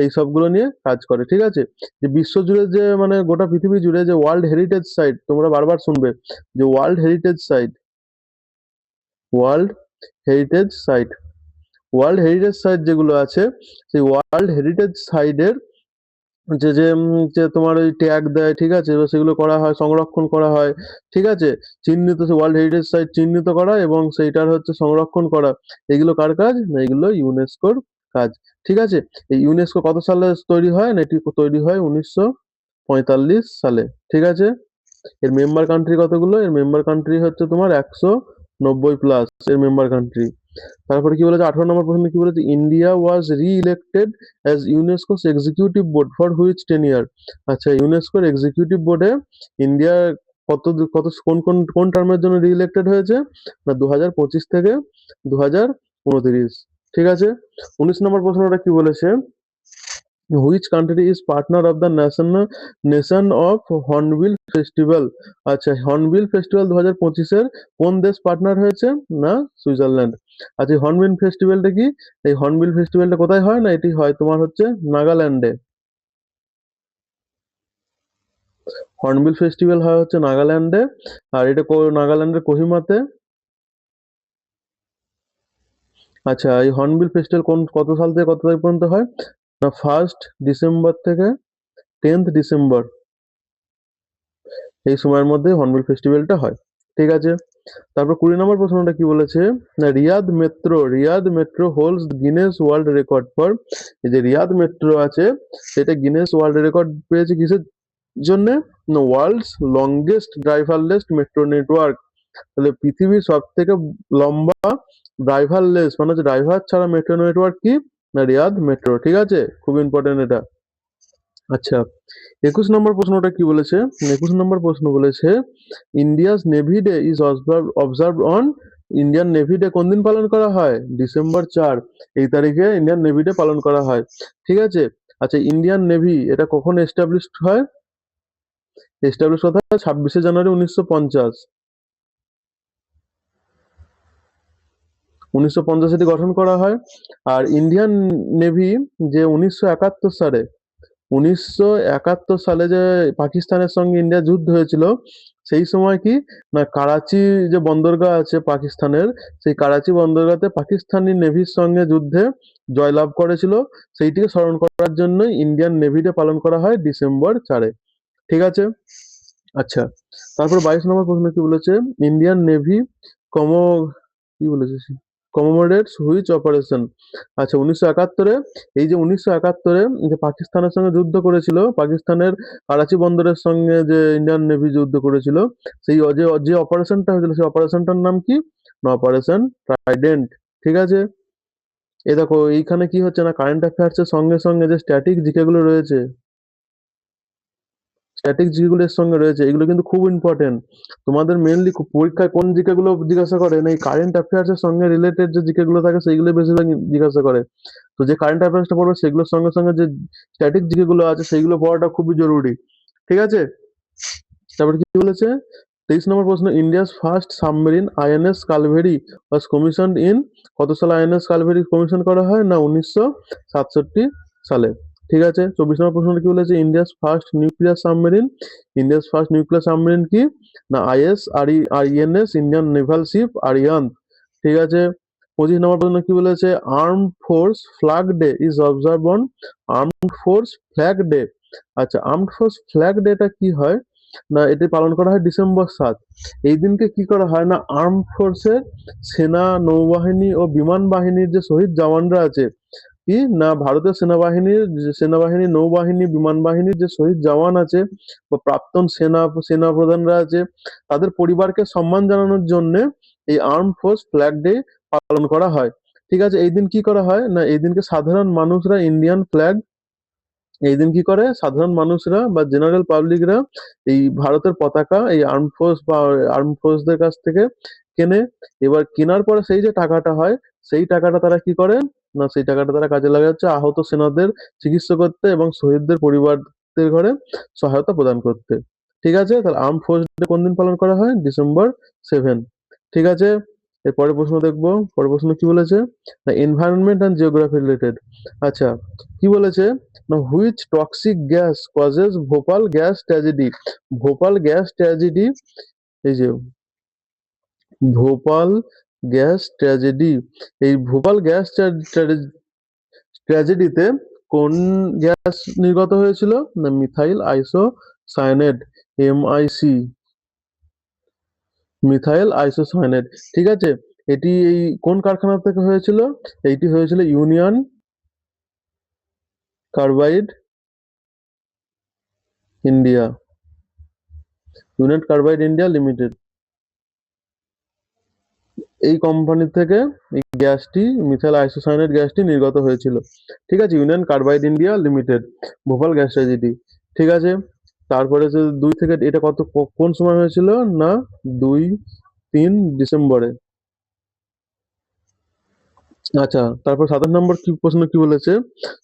এই সবগুলো নিয়ে কাজ করে। ঠিক আছে। যে বিশ্বজুড়ে যে মানে গোটা পৃথিবী জুড়ে যে ওয়ার্ল্ড হেরিটেজ সাইট, তোমরা বারবার শুনবে যে world heritage site world heritage site যেগুলো আছে, সেই ওয়ার্ল্ড হেরিটেজ সাইটের যে তোমার ওই ট্যাগ দেয়, ঠিক আছে, এবার সেগুলো করা হয়, সংরক্ষণ করা হয়। ঠিক আছে। চিহ্নিত ওয়ার্ল্ড হেরিটেজ সাইট চিহ্নিত করা এবং সেইটার হচ্ছে সংরক্ষণ করা, এগুলো কার কাজ? না এগুলো ইউনেস্কোর কাজ। ঠিক আছে। এই ইউনেস্কো কত সালে তৈরি হয়? না এটি তৈরি হয় সালে। ঠিক আছে, এর মেম্বার কান্ট্রি কতগুলো? এর মেম্বার কান্ট্রি হচ্ছে তোমার 190 প্লাস এর মেম্বার কান্ট্রি। তারপরে কি বলেছে 18 নম্বর প্রশ্নে কি বলেছে, India was re-elected as UNESCO's executive board for which tenure. আচ্ছা, ইউনেস্কোর এক্সিকিউটিভ বোর্ডে ইন্ডিয়া কত কত কোন টার্মের জন্য রি ইলেক্টেড হয়েছে? না 2025 থেকে 2029। ঠিক আছে, 19 নম্বর প্রশ্নটা কি বলেছে, which country is partner of the nation of hornbill festival. আচ্ছা, হর্নবিল ফেস্টিভ্যাল 2025-এর কোন দেশ পার্টনার হয়েছে? না সুইজারল্যান্ড। আচ্ছা, হর্নবিল ফেস্টিভ্যালটা কি? এই হর্নবিল ফেস্টিভ্যালটা কোথায় হয়? না এটি হয় তোমার হচ্ছে নাগাল্যান্ডে। হর্নবিল ফেস্টিভ্যাল হয় হচ্ছে নাগাল্যান্ডে, আর এটা নাগাল্যান্ডের কোহিমাতে। আচ্ছা, এই হর্নবিল ফেস্টিভ্যাল কত সাল থেকে কত তারিখ পর্যন্ত হয়? না 1 ডিসেম্বর থেকে 10 ডিসেম্বর, এই সময়ের মধ্যে হর্নবিল ফেস্টিভ্যালটা হয়। ঠিক আছে, তারপর 20 নম্বর প্রশ্নটা কি বলেছে, না Riyadh metro holds Guinness world record for. এই যে রিয়াদ মেট্রো আছে, সেটা গিনেস ওয়ার্ল্ড রেকর্ড পেয়েছে কিসের জন্য? না world's longest driverless metro network. তাহলে পৃথিবীর সব থেকে লম্বা ড্রাইভারলেস মানে হচ্ছে ড্রাইভার ছাড়া মেট্রো নেটওয়ার্ক কি? না রিয়াদ মেট্রো। ঠিক আছে, খুব ইম্পর্টেন্ট এটা। আচ্ছা, 21 নম্বর প্রশ্নটা কি বলেছে? 21 নম্বর প্রশ্ন বলেছে, India's navy day is observed on. Indian navy day কোন দিন পালন করা হয়? ডিসেম্বর 4 এই তারিখে ইন্ডিয়ান নেভি ডে পালন করা হয়। ঠিক আছে, আচ্ছা ইন্ডিয়ান নেভি এটা কখন এস্টাবলিশড হয়? এস্টাবলিশ কথা 26 জানুয়ারি 1950। 1950 এটি গঠন করা হয়। আর ইন্ডিয়ান নেভি যে 1971 সালে যে পাকিস্তানের সঙ্গে ইন্ডিয়ার যুদ্ধ হয়েছিল, সেই সময় কি না করাচি যে বন্দরগাহ আছে পাকিস্তানের, সেই করাচি বন্দরগাহতে পাকিস্তানি নেভির সঙ্গে যুদ্ধে জয়লাভ করেছিল, সেইটিকে স্মরণ করার জন্য ইন্ডিয়ান নেভি ডে পালন করা হয় ডিসেম্বর 4-এ। ঠিক আছে, আচ্ছা তারপর 22 নম্বর প্রশ্ন কি বলেছে, ইন্ডিয়ান নেভি কম কি বলেছে, কমোমোডেটস হুইচ অপারেশন। আচ্ছা 1971-এ, এই যে 1971-এ যে পাকিস্তানের সঙ্গে যুদ্ধ করেছিল, পাকিস্তানের করাচি বন্দরের সঙ্গে যে ইন্ডিয়ান নেভি যুদ্ধ করেছিল, সেই যে অপারেশনটা হয়েছিল সেই অপারেশনটার নাম কি? না অপারেশন ট্রাইডেন্ট। ঠিক আছে, এই দেখো এইখানে কি হচ্ছে না কারেন্ট অ্যাফেয়ার্স এর সঙ্গে সঙ্গে যে স্ট্যাটিক জিকে গুলো রয়েছে, স্ট্যাটিক যেগুলোর সঙ্গে রয়েছে এগুলো কিন্তু খুব ইম্পর্টেন্ট। তোমাদের মেইনলি পরীক্ষায় কোন জিকে গুলো জিজ্ঞাসা করে না, এই কারেন্ট অ্যাফেয়ার্স এর সঙ্গে রিলেটেড যে জিকে গুলো থাকে সেইগুলো বেশিরভাগ জিজ্ঞাসা করে। তো যে কারেন্ট অ্যাফেয়ার্সটা পড়বে সেগুলোর সঙ্গে সঙ্গে যে স্ট্যাটিক জিকে গুলো আছে সেইগুলো পড়াটা খুবই জরুরি। ঠিক আছে, তারপর কি বলেছে, 23 নম্বর প্রশ্ন, India's first submarine INS Calvary was commissioned in. কত সালে আইএনএস কালভেরি কমিশন করা হয়? না 1967 সালে। ঠিক আছে, 24 নম্বর প্রশ্নটা কি বলেছে, ইন্ডিয়াস ফার্স্ট নিউক্লিয়ার সাবমেরিন কি? না আইএনএস ইন্ডিয়ান নেভাল শিপ আরিয়ান্ত। ঠিক আছে, 25 নম্বর প্রশ্ন কি বলেছে, armed force flag day is observe on. Armed force flag day. আচ্ছা, আর্মড ফোর্স ফ্ল্যাগ ডেটা কি হয়? না এটি পালন করা হয় ডিসেম্বর 7। এই দিনকে কি করা হয় না আর্ম ফোর্সের সেনা, নৌবাহিনী ও বিমান বাহিনীর যে শহীদ জওয়ানরা আছে, কি না ভারতীয় সেনাবাহিনী, নৌবাহিনী, বিমান বাহিনীর যে শহীদ জওয়ান আছে বা প্রাক্তন সেনা প্রধানরা আছে, তাদের পরিবারকে সম্মান জানানোর জন্য এই আর্ম ফোর্স ফ্ল্যাগ ডে পালন করা হয়। ঠিক আছে, এই দিন কি করা হয় না এই দিনকে সাধারণ মানুষরা ইন্ডিয়ান ফ্ল্যাগ, এই দিন কি করে সাধারণ মানুষরা বা জেনারেল পাবলিকরা এই ভারতের পতাকা এই আর্ম ফোর্সদের কাছ থেকে কেনে। এবার কেনার পরে সেই যে টাকাটা হয়, সেই টাকাটা তারা কি করে না সেই টাকাটা তারা কাজে লাগা হচ্ছে আহত সেনাদের চিকিৎসা করতে এবং শহীদদের পরিবারদের ঘরে সহায়তা প্রদান করতে। ঠিক আছে, তাহলে আর্ম ফোর্স ডে কোন দিন পালন করা হয়? ডিসেম্বর 7। ঠিক আছে, এর পরের প্রশ্ন দেখবো, পরের প্রশ্ন কি বলেছে, এনভায়রনমেন্ট অ্যান্ড জিওগ্রাফি রিলেটেড। আচ্ছা, কি বলেছে না which toxic gas causes Bhopal gas tragedy. Bhopal gas tragedy, এই যে ভোপাল গ্যাস ট্র্যাজেডি, এই ভোপাল গ্যাস ট্র্যাজেডিতে কোন গ্যাস নির্গত হয়েছিল? না methyl isocyanate, MIC, methyl isocyanate. ঠিক আছে, এটি এই কোন কারখানা থেকে হয়েছিল? এইটি হয়েছিল India, United carbide India limited, এই কোম্পানি থেকে এই গ্যাসটি মিথাইল আইসোসায়ানাইড গ্যাসটি নির্গত হয়েছিল। ঠিক আছে, union carbide India limited, Bhopal gas tragedy. ঠিক আছে, তারপরে যে 2 থেকে এটা কোন সময় হয়েছিল না 2-3 ডিসেম্বরে। আচ্ছা, তারপর 27 নম্বর কি প্রশ্ন কি বলেছে,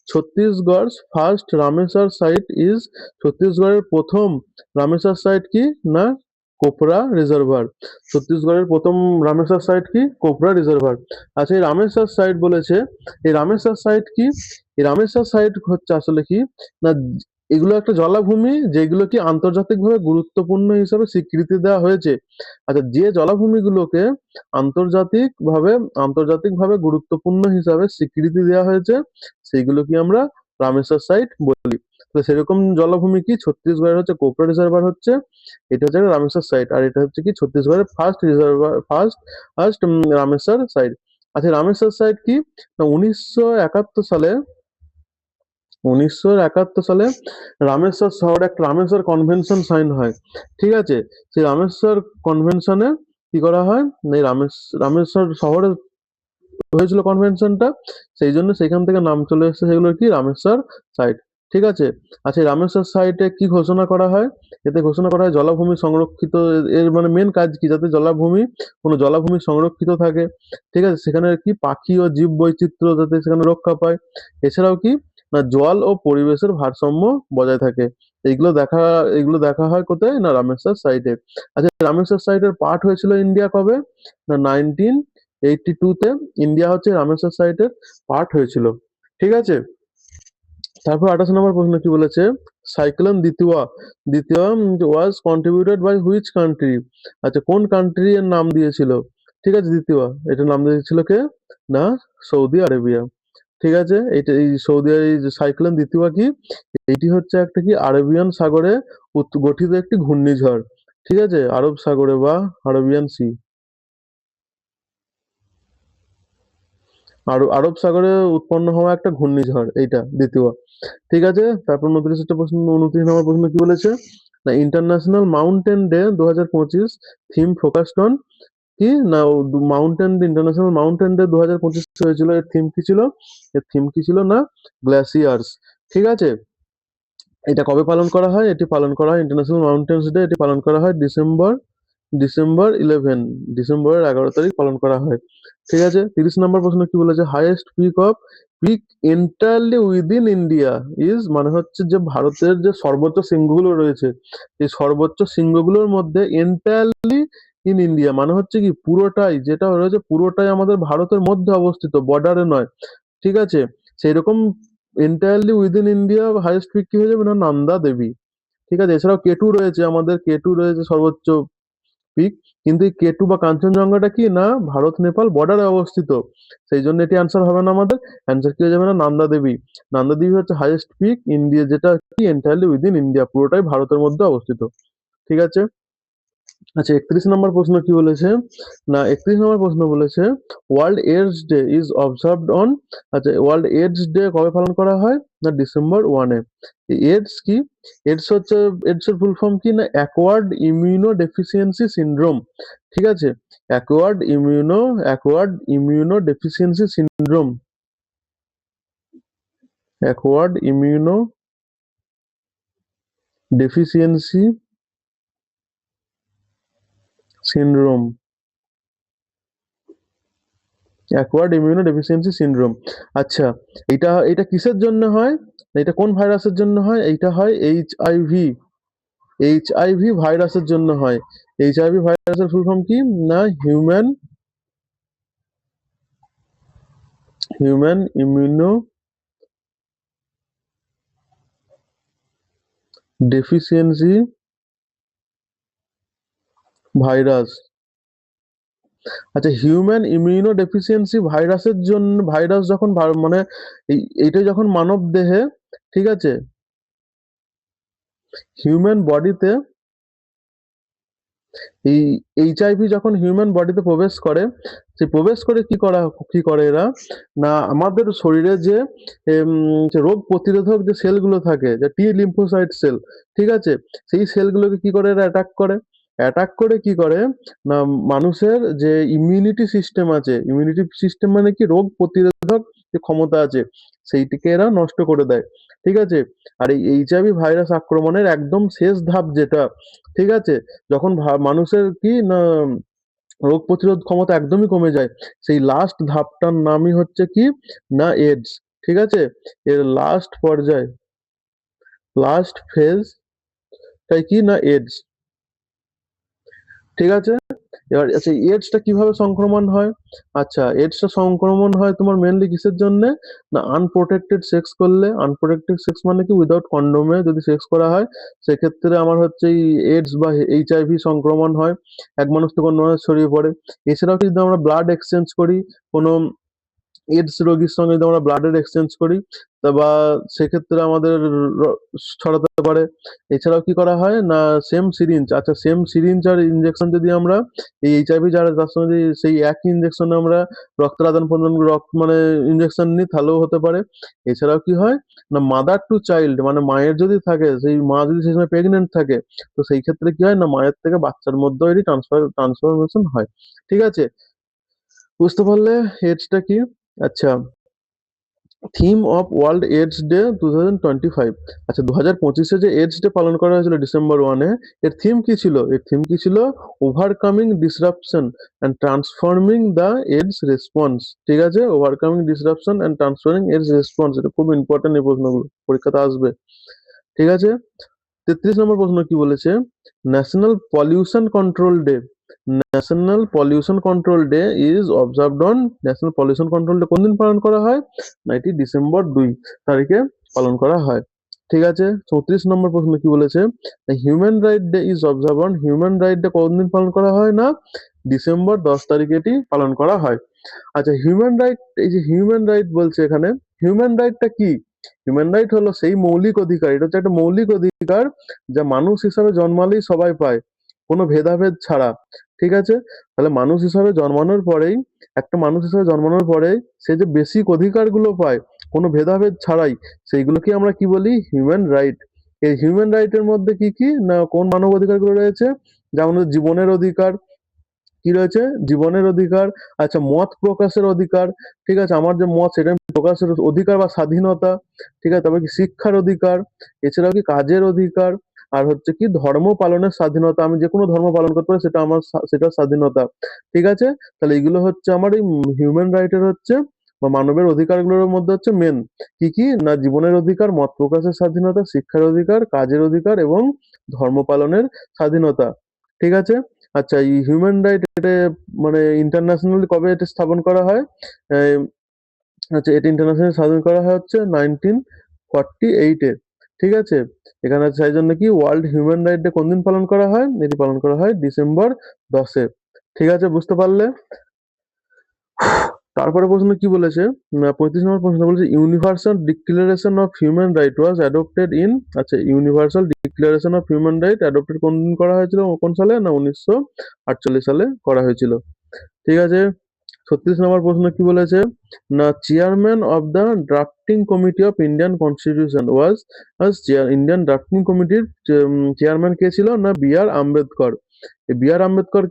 Chhattisgarh first Ramsar site is, ছত্তিশগড়ের প্রথম রামেসার সাইট কি না কোপরা রিজার্ভার, ছত্তিশগড়ের প্রথম রামেসার সাইট কি কোপরা রিজার্ভার। আচ্ছা, এই রামেসার সাইট বলেছে, এই রামেসার সাইট কি, এই রামেসার সাইট হচ্ছে আসলে কি না, এগুলো একটা জলাভূমি যেগুলো কি আন্তর্জাতিকভাবে গুরুত্বপূর্ণ হিসাবে স্বীকৃতি দেওয়া হয়েছে। আচ্ছা, যে জলাভূমিগুলোকে আন্তর্জাতিকভাবে আন্তর্জাতিকভাবে গুরুত্বপূর্ণ হিসাবে স্বীকৃতি দেওয়া হয়েছে সেইগুলোকে আমরা রামেসার সাইট বলি। তো সেরকম জলাভূমি কি ছত্তিশগড়ের হচ্ছে কোপরা রিজার্ভার হচ্ছে, এটা হচ্ছে রামেসার সাইট, আর এটা হচ্ছে কি ছত্তিশগড়ের first reservoir, first first Ramsar site. আচ্ছা, রামেসার সাইট কি না 1971 সালে রামেশ্বর শহরে একটা রামেশ্বর কনভেনশন সাইন হয়। ঠিক আছে, সেই রামেশ্বর কনভেনশনে কি করা হয়, এই রামেশ্বর শহরে হয়েছিল কনভেনশনটা, সেই জন্য সেখান থেকে নাম চলে এসেছে সেগুলোর কি রামেশ্বর সাইট। ঠিক আছে। আচ্ছা, এই রামেশ্বর সাইটে কি ঘোষণা করা হয়, এতে ঘোষণা করা হয় জলাভূমি সংরক্ষিত, এর মানে মেন কাজ কি যাতে কোনো জলাভূমি সংরক্ষিত থাকে। ঠিক আছে, সেখানে কি পাখি ও জীব বৈচিত্র্য যাতে সেখানে রক্ষা পায়, এছাড়াও কি না জল ও পরিবেশের ভারসাম্য বজায় থাকে। এইগুলো দেখা হয় কোথায় না রামেশ্বর সাইটে। আচ্ছা, রামেশ্বর সাইটের পার্ট হয়েছিল ইন্ডিয়া কবে না 1982-তে ইন্ডিয়া হচ্ছে রামেশ্বর সাইটের পার্ট হয়েছিল। ঠিক আছে, তারপর 28 নম্বর প্রশ্ন কি বলেছে, সাইক্লোন দ্বিতীয় দ্বিতীয় ওয়াজ কন্ট্রিবিউটেড বাই হুইচ কান্ট্রি। আচ্ছা, কোন কান্ট্রি এর নাম দিয়েছিল, ঠিক আছে দ্বিতীয়, এটার নাম দিয়েছিল কে না সৌদি আরবিয়া। ঠিক আছে, এই সৌদি এই যে সাইক্লোন দ্বিতীয় কি, এটি হচ্ছে একটা কি আরবিয়ান সাগরে গঠিত একটি ঘূর্ণিঝড়। ঠিক আছে, আরব সাগরে বা আরবিয়ান সি, আরব সাগরে উৎপন্ন হওয়া একটা ঘূর্ণিঝড় এইটা দ্বিতীয়। ঠিক আছে, তারপর 29 নম্বর প্রশ্ন কি বলেছে না international mountain day 2025 theme focused on কি না ইন্টারন্যাশনাল মাউন্টেন ডে 2025 হয়েছিল, এর থিম কি ছিল, এর থিম কি ছিল না গ্লেসিয়ার্স। ঠিক আছে, এটা কবে পালন করা হয়, এটি পালন করা হয় ইন্টারন্যাশনাল মাউন্টেন্স ডে, এটি পালন করা হয় ডিসেম্বরের 11 তারিখ পালন করা হয়। ঠিক আছে, 30 নম্বর প্রশ্ন কি বলেছে, highest peak entirely within India is, মানে হচ্ছে যে ভারতের যে সর্বোচ্চ শৃঙ্গগুলো রয়েছে এই সর্বোচ্চ শৃঙ্গগুলোর মধ্যে এন্টায়ারলি ইন ইন্ডিয়া মানে হচ্ছে কি পুরোটাই যেটা রয়েছে পুরোটাই আমাদের ভারতের মধ্যে অবস্থিত, বর্ডারে নয়। ঠিক আছে, সেই রকম entirely within India highest peak কি হয়ে যাবে না নন্দা দেবী। ঠিক আছে, এছাড়াও কেটু রয়েছে, আমাদের কেটু রয়েছে সর্বোচ্চ পিক, কিন্তু এই কেটু বা কাঞ্চনজঙ্ঘাটা কি না ভারত নেপাল বর্ডারে অবস্থিত, সেই জন্য এটি অ্যান্সার হবে না, আমাদের অ্যান্সার কি হয়ে যাবে না নন্দা দেবী। নন্দা দেবী হচ্ছে হাইয়েস্ট পিক ইন্ডিয়া, যেটা কি এন্টায়ারলি উইদিন ইন্ডিয়া, পুরোটাই ভারতের মধ্যে অবস্থিত। ঠিক আছে। আচ্ছা, 31 নম্বর প্রশ্ন কি বলেছে না 31 নম্বর প্রশ্ন বলেছে world AIDS day is observed on, আচ্ছা ওয়ার্ল্ড এইডস ডে কবে পালন করা হয় না ডিসেম্বর 1-এ। এইডস কি, এইডস এর ফুল ফর্ম কি না অ্যাকোয়ার্ড ইমিউনো ডেফিসিয়েন্সি সিনড্রোম। ঠিক আছে, acquired immuno deficiency syndrome, acquired immuno deficiency syndrome, acquired immuno deficiency syndrome. আচ্ছা, এটা কিসের জন্য হয়, এটা কোন ভাইরাসের জন্য হয়, এইটা হয় এইচআইভি ভাইরাসের জন্য হয়। এইচআইভি ভাইরাসের ফুল ফর্ম কি না হিউম্যান ইমিউনো ডেফিসিয়েন্সি ভাইরাস। আচ্ছা, হিউম্যান ইমিউনো ডেফিসিয়েন্সি ভাইরাসের জন্য, ভাইরাস যখন মানে এইটা যখন মানব দেহে, ঠিক আছে হিউম্যান বডিতে এই এইচআইভি যখন হিউম্যান বডিতে প্রবেশ করে, সে প্রবেশ করে কি করে এরা, না আমাদের শরীরে যে রোগ প্রতিরোধক যে সেলগুলো থাকে, যে টি লিম্ফোসাইট সেল, ঠিক আছে, সেই সেলগুলোকে কি করে এরা অ্যাটাক করে কি করে, না মানুষের যে ইমিউনিটি সিস্টেম আছে, ইমিউনিটি সিস্টেম মানে কি, রোগ প্রতিরোধক যে ক্ষমতা আছে, সেইটিকে এরা নষ্ট করে দেয়, ঠিক আছে। আর এই এইচআইভি ভাইরাস আক্রমণের একদম শেষ ধাপ যেটা, ঠিক আছে, যখন মানুষের কি না রোগ প্রতিরোধ ক্ষমতা একদমই কমে যায়, সেই লাস্ট ধাপটার নামই হচ্ছে কি, না এডস, ঠিক আছে। এর লাস্ট পর্যায়, লাস্ট ফেজ তাই কি, না এডস, ঠিক আছে। এবার আচ্ছা, এডসটা কিভাবে সংক্রমণ হয়? আচ্ছা, এডসটা সংক্রমণ হয় তোমার মেনলি কিসের জন্য, না আনপ্রোটেক্টেড সেক্স করলে। আনপ্রোটেক্টেড সেক্স মানে কি, উইদাউট কন্ডোমে যদি সেক্স করা হয়, সেক্ষেত্রে আমার হচ্ছে এই এডস বা এইচআইভি সংক্রমণ হয়, এক মানুষ থেকে অন্য মানুষ ছড়িয়ে পড়ে। এছাড়াও যদি আমরা ব্লাড এক্সচেঞ্জ করি কোনো এইডস রোগীর সঙ্গে যদি আমরা ব্লাডের এক্সচেঞ্জ করি, তা বা সেক্ষেত্রে আমাদের ছড়াতে পারে। এছাড়াও কি করা হয় না, সেম সিরিঞ্জ, আচ্ছা সেম সিরিঞ্জ আর ইনজেকশন যদি আমরা এই এইচআইভি যারা, তার সঙ্গে যদি সেই একই ইনজেকশনে আমরা রক্তের আদান প্রদান, রক্ত মানে ইনজেকশন নিই, তাহলেও হতে পারে। এছাড়াও কি হয় না, মাদার টু চাইল্ড মানে মায়ের যদি থাকে, সেই মা যদি সেই সময় প্রেগনেন্ট থাকে, তো সেই ক্ষেত্রে কি হয় না, মায়ের থেকে বাচ্চার মধ্যেও এটি ট্রান্সফরমেশন হয়, ঠিক আছে। বুঝতে পারলে এডসটা কি? আচ্ছা, theme of world AIDS day 2025। আচ্ছা, 2025-এ যে এইডস ডে পালন করা হয়েছিল ডিসেম্বর 1-এ, এর থিম কি ছিল? এর থিম কি ছিল? Overcoming disruption and transforming the AIDS response, ঠিক আছে, overcoming disruption and transforming AIDS response, এটা খুব ইম্পর্টেন্ট এই প্রশ্নগুলো, পরীক্ষাতে আসবে, ঠিক আছে। 33 নম্বর প্রশ্ন কি বলেছে, national pollution control day, national pollution control day is observed on, national pollution control day কোন দিন পালন করা হয়, না এটি ডিসেম্বর 2 তারিখে পালন করা হয়, ঠিক আছে। 34 নম্বর প্রশ্ন কি বলেছে, human right day is observe on, human right day কোন দিন পালন করা হয়, না ডিসেম্বর 10 তারিখে এটি পালন করা হয়। আচ্ছা, হিউম্যান রাইট, এই যে হিউম্যান রাইট বলছে এখানে, হিউম্যান রাইটটা কি? হিউম্যান রাইট হলো সেই মৌলিক অধিকার, এটা হচ্ছে একটা মৌলিক অধিকার যা মানুষ হিসাবে জন্মালেই সবাই পায়, কোনো ভেদাভেদ ছাড়া, ঠিক আছে। তাহলে মানুষ হিসাবে জন্মানোর পরেই, একটা মানুষ হিসাবে জন্মানোর পরেই সে যে বেসিক অধিকারগুলো পায় কোনো ভেদাভেদ ছাড়াই, সেইগুলোকে আমরা কি বলি, হিউম্যান রাইট। এই হিউম্যান রাইটের মধ্যে কি কি না, কোন মানব অধিকারগুলো রয়েছে, যেমন জীবনের অধিকার, কি রয়েছে, জীবনের অধিকার, আচ্ছা মত প্রকাশের অধিকার, ঠিক আছে, আমার যে মত সেটা আমি প্রকাশের অধিকার বা স্বাধীনতা, ঠিক আছে, তারপর কি শিক্ষার অধিকার, এছাড়াও কি কাজের অধিকার, আর হচ্ছে কি ধর্ম পালনের স্বাধীনতা, আমি যে কোনো ধর্ম পালন করতে পারি, সেটা আমার সেটা স্বাধীনতা, ঠিক আছে। তাহলে এগুলো হচ্ছে আমার এই হিউম্যান রাইটের হচ্ছে বা মানবের অধিকারগুলোর মধ্যে হচ্ছে মেন কি কি, না জীবনের অধিকার, মত প্রকাশের স্বাধীনতা, শিক্ষার অধিকার, কাজের অধিকার এবং ধর্ম পালনের স্বাধীনতা, ঠিক আছে। আচ্ছা, এই হিউম্যান রাইট এটা মানে ইন্টারন্যাশনালি কবে এটা স্থাপন করা হয়? আহ, আচ্ছা, এটা ইন্টারন্যাশনালি স্থাপন করা হয় হচ্ছে 1948-এ, ঠিক আছে। এখানে সেই জন্য কি ওয়ার্ল্ড হিউম্যান রাইট ডে কোন দিন পালন করা হয়, এটি পালন করা হয় ডিসেম্বর 10-এ, ঠিক আছে, বুঝতে পারলে। তারপরে প্রশ্ন কি বলেছে, 35 নম্বর প্রশ্ন বলেছে, universal declaration of human right was adopted in, আচ্ছা universal declaration of human right adopted কোন দিন করা হয়েছিল, কোন সালে, না 1948 সালে করা হয়েছিল, ঠিক আছে। 36 নম্বর প্রশ্ন কি বলেছে, না chairman of the drafting committee of Indian constitution was, Indian drafting কমিটির চেয়ারম্যান কে ছিল, না বি আর আম্বেদকর। এই বি আর আম্বেদকর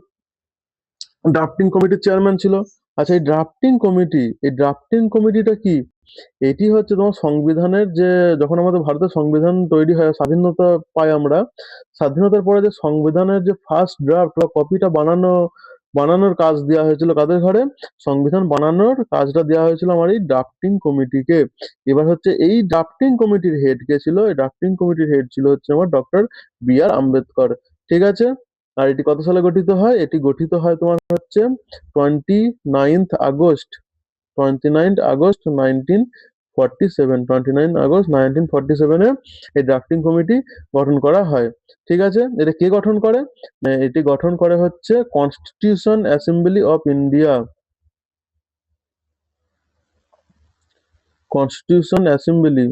ড্রাফটিং কমিটির চেয়ারম্যান ছিল। আচ্ছা, এই ড্রাফটিং কমিটিটা কি? এটি হচ্ছে তোমার সংবিধানের যে, যখন আমাদের ভারতের সংবিধান তৈরি হয়, স্বাধীনতা পাই আমরা, স্বাধীনতার পরে যে সংবিধানের যে ফার্স্ট ড্রাফট বা কপিটা বানানোর কাজ দেওয়া হয়েছিল কাদের ঘরে, সংবিধান বানানোর কাজটা দেওয়া হয়েছিল আমার এই ড্রাফটিং কমিটিকে। এবার হচ্ছে এই ড্রাফটিং কমিটির হেড কে ছিল, এই ড্রাফটিং কমিটির হেড ছিল হচ্ছে আমার ডক্টর বি আর আম্বেদকর, ঠিক আছে। আর এটি কত সালে গঠিত হয়, এটি গঠিত হয় তোমার হচ্ছে 29th আগস্ট, 29th আগস্ট 1947, এই ড্রাফটিং কমিটি গঠন করা হয়, ঠিক আছে। এটা কে গঠন করে, এটি গঠন করে হচ্ছে constitution assembly of India, constitution assembly,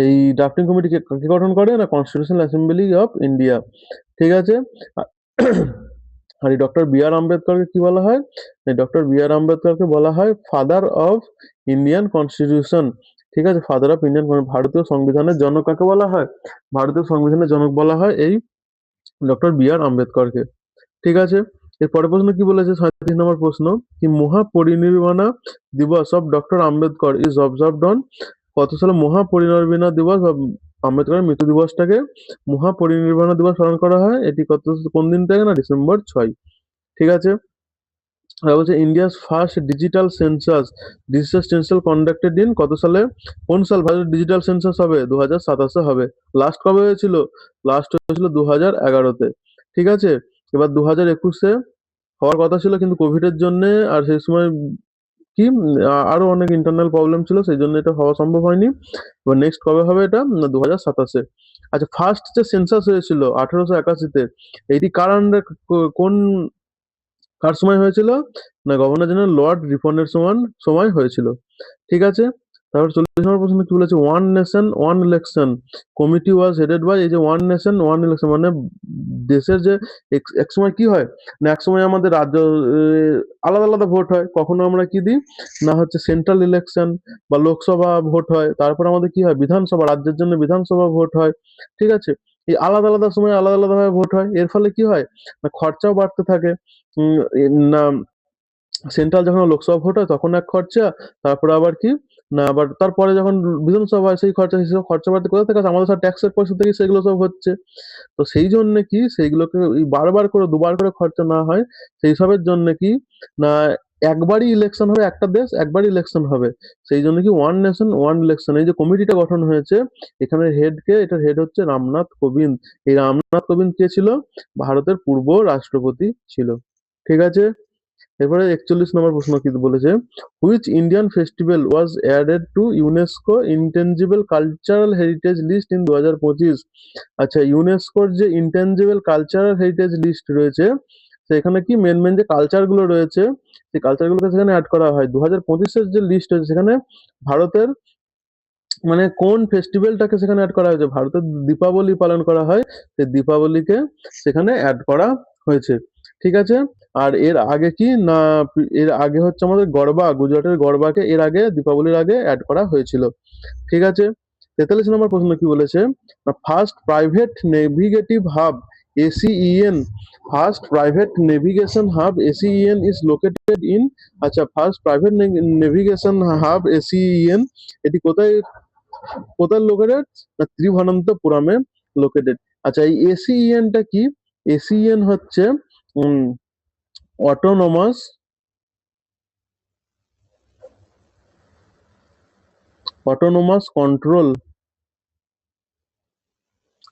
এই ড্রাফটিং কমিটি কে গঠন করে? না কনস্টিটিউশনাল অ্যাসেম্বলি অফ ইন্ডিয়া। ঠিক আছে? আর এই ডক্টর বি আর আম্বেদকরকে কি বলা হয়? এই ডক্টর বি আর আম্বেদকরকে বলা হয় ফাদার অফ ইন্ডিয়ান কনস্টিটিউশন। ঠিক আছে? ফাদার অফ ইন্ডিয়ান ভারতীয় সংবিধানের জনক কাকে বলা হয়? ভারতীয় সংবিধানের জনক বলা হয় এই ডক্টর বি আর আম্বেদকরকে। ঠিক আছে? এর পরের প্রশ্ন কি বলেছে? 37 নম্বর প্রশ্ন, কি মহাপরিনির্বাণা দিবস of doctor Ambedkar is observed on কত সালে মহাপরিনির্বাণা দিবস বা আম্বেদকরের মৃত্যু দিবসটাকে মহাপরিনির্বাণা দিবস পালন করা হয়? এটি কোন দিন থেকে? না ডিসেম্বর 6। ঠিক আছে? আর বলছে India's first digital census conducted in কত সালে? কোন সাল ভারতের ডিজিটাল সেন্সাস হবে? 2027 হবে। লাস্ট কবে হয়েছিল? লাস্ট হয়েছিল 2011-তে। ঠিক আছে? এবার 2021-এ হওয়ার কথা ছিল, কিন্তু কোভিড এর জন্য আর সেই সময় কি আরো অনেক ইন্টারনাল প্রবলেম ছিল, সেই জন্য এটা হওয়া সম্ভব হয়নি। এবার নেক্সট কবে হবে এটা? না 2027-এ। আচ্ছা, ফার্স্ট যে সেন্সাস হয়েছিল 1881-তে, এইটি কার আন্ডার, কোন কার সময় হয়েছিল? না গভর্নর জেনারেল লর্ড রিপনের সময় হয়েছিল। ঠিক আছে? তারপর 40 নম্বর প্রশ্ন কি বলেছে? One nation one election committee was headed by, এই যে ওয়ান নেশন ওয়ান ইলেকশন মানে দেশের যে এক সময় কি হয় না, এক সময় আমাদের রাজ্য আলাদা আলাদা ভোট হয়, কখনো আমরা কি দিই না হচ্ছে সেন্ট্রাল ইলেকশন বা লোকসভা ভোট হয়, তারপর আমাদের কি হয় বিধানসভা, রাজ্যের জন্য বিধানসভা ভোট হয়। ঠিক আছে? এই আলাদা আলাদা সময় আলাদা আলাদা ভাবে ভোট হয়, এর ফলে কি হয় না খরচাও বাড়তে থাকে। না সেন্ট্রাল যখন লোকসভা ভোট হয় তখন এক খরচা, তারপরে আবার কি না আবার তারপরে যখন বিধানসভা হয় সেই খরচা, সেই সব খরচা বাড়তে কোথা থেকে আসে? আমাদের সব ট্যাক্সের পয়সা থেকে সেগুলো সব হচ্ছে। তো সেই জন্য কি সেইগুলোকে ওই বারবার করে দুবার করে খরচা না হয়, সেই সবের জন্য কি না একবারই ইলেকশন হবে, একটা দেশ একবারই ইলেকশন হবে। সেই জন্য কি ওয়ান নেশন ওয়ান ইলেকশন এই যে কমিটিটা গঠন হয়েছে, এখানে হেড কে? এটার হেড হচ্ছে রামনাথ কোবিন্দ। এই রামনাথ কোবিন্দ কে ছিল? ভারতের পূর্ব রাষ্ট্রপতি ছিল। ঠিক আছে? এরপরে 41 নম্বর প্রশ্ন কি বলেছে? Which Indian festival was added to UNESCO intangible cultural heritage list in 2025? আচ্ছা, ইউনেস্কোর যে ইনটেনজিবল কালচারাল হেরিটেজ লিস্ট রয়েছে, সেখানে কি মেন মেন যে কালচার গুলো রয়েছে, সেই কালচার গুলোকে সেখানে অ্যাড করা হয়। 2025-এর যে লিস্ট রয়েছে সেখানে ভারতের মানে কোন ফেস্টিভ্যালটাকে সেখানে অ্যাড করা হয়েছে? ভারতের দীপাবলি পালন করা হয়, সেই দীপাবলিকে সেখানে অ্যাড করা হয়েছে। ঠিক আছে? আর এর আগে কি না, এর আগে হচ্ছে আমাদের গরবা, গুজরাটের গরবাকে এর আগে দীপাবলির আগে অ্যাড করা হয়েছিল। ঠিক আছে? 43 নম্বর প্রশ্ন কি বলেছে? না first private navigation hub ACEN, first private navigation hub ACEN is located in, আচ্ছা first private navigation hub ACEN এটি কোথায় কোথায় লোকেটেড? না ত্রিভানন্তপুরমে লোকেটেড। আচ্ছা, এই এসিইএন টা কি? এসিইএন হচ্ছে autonomous control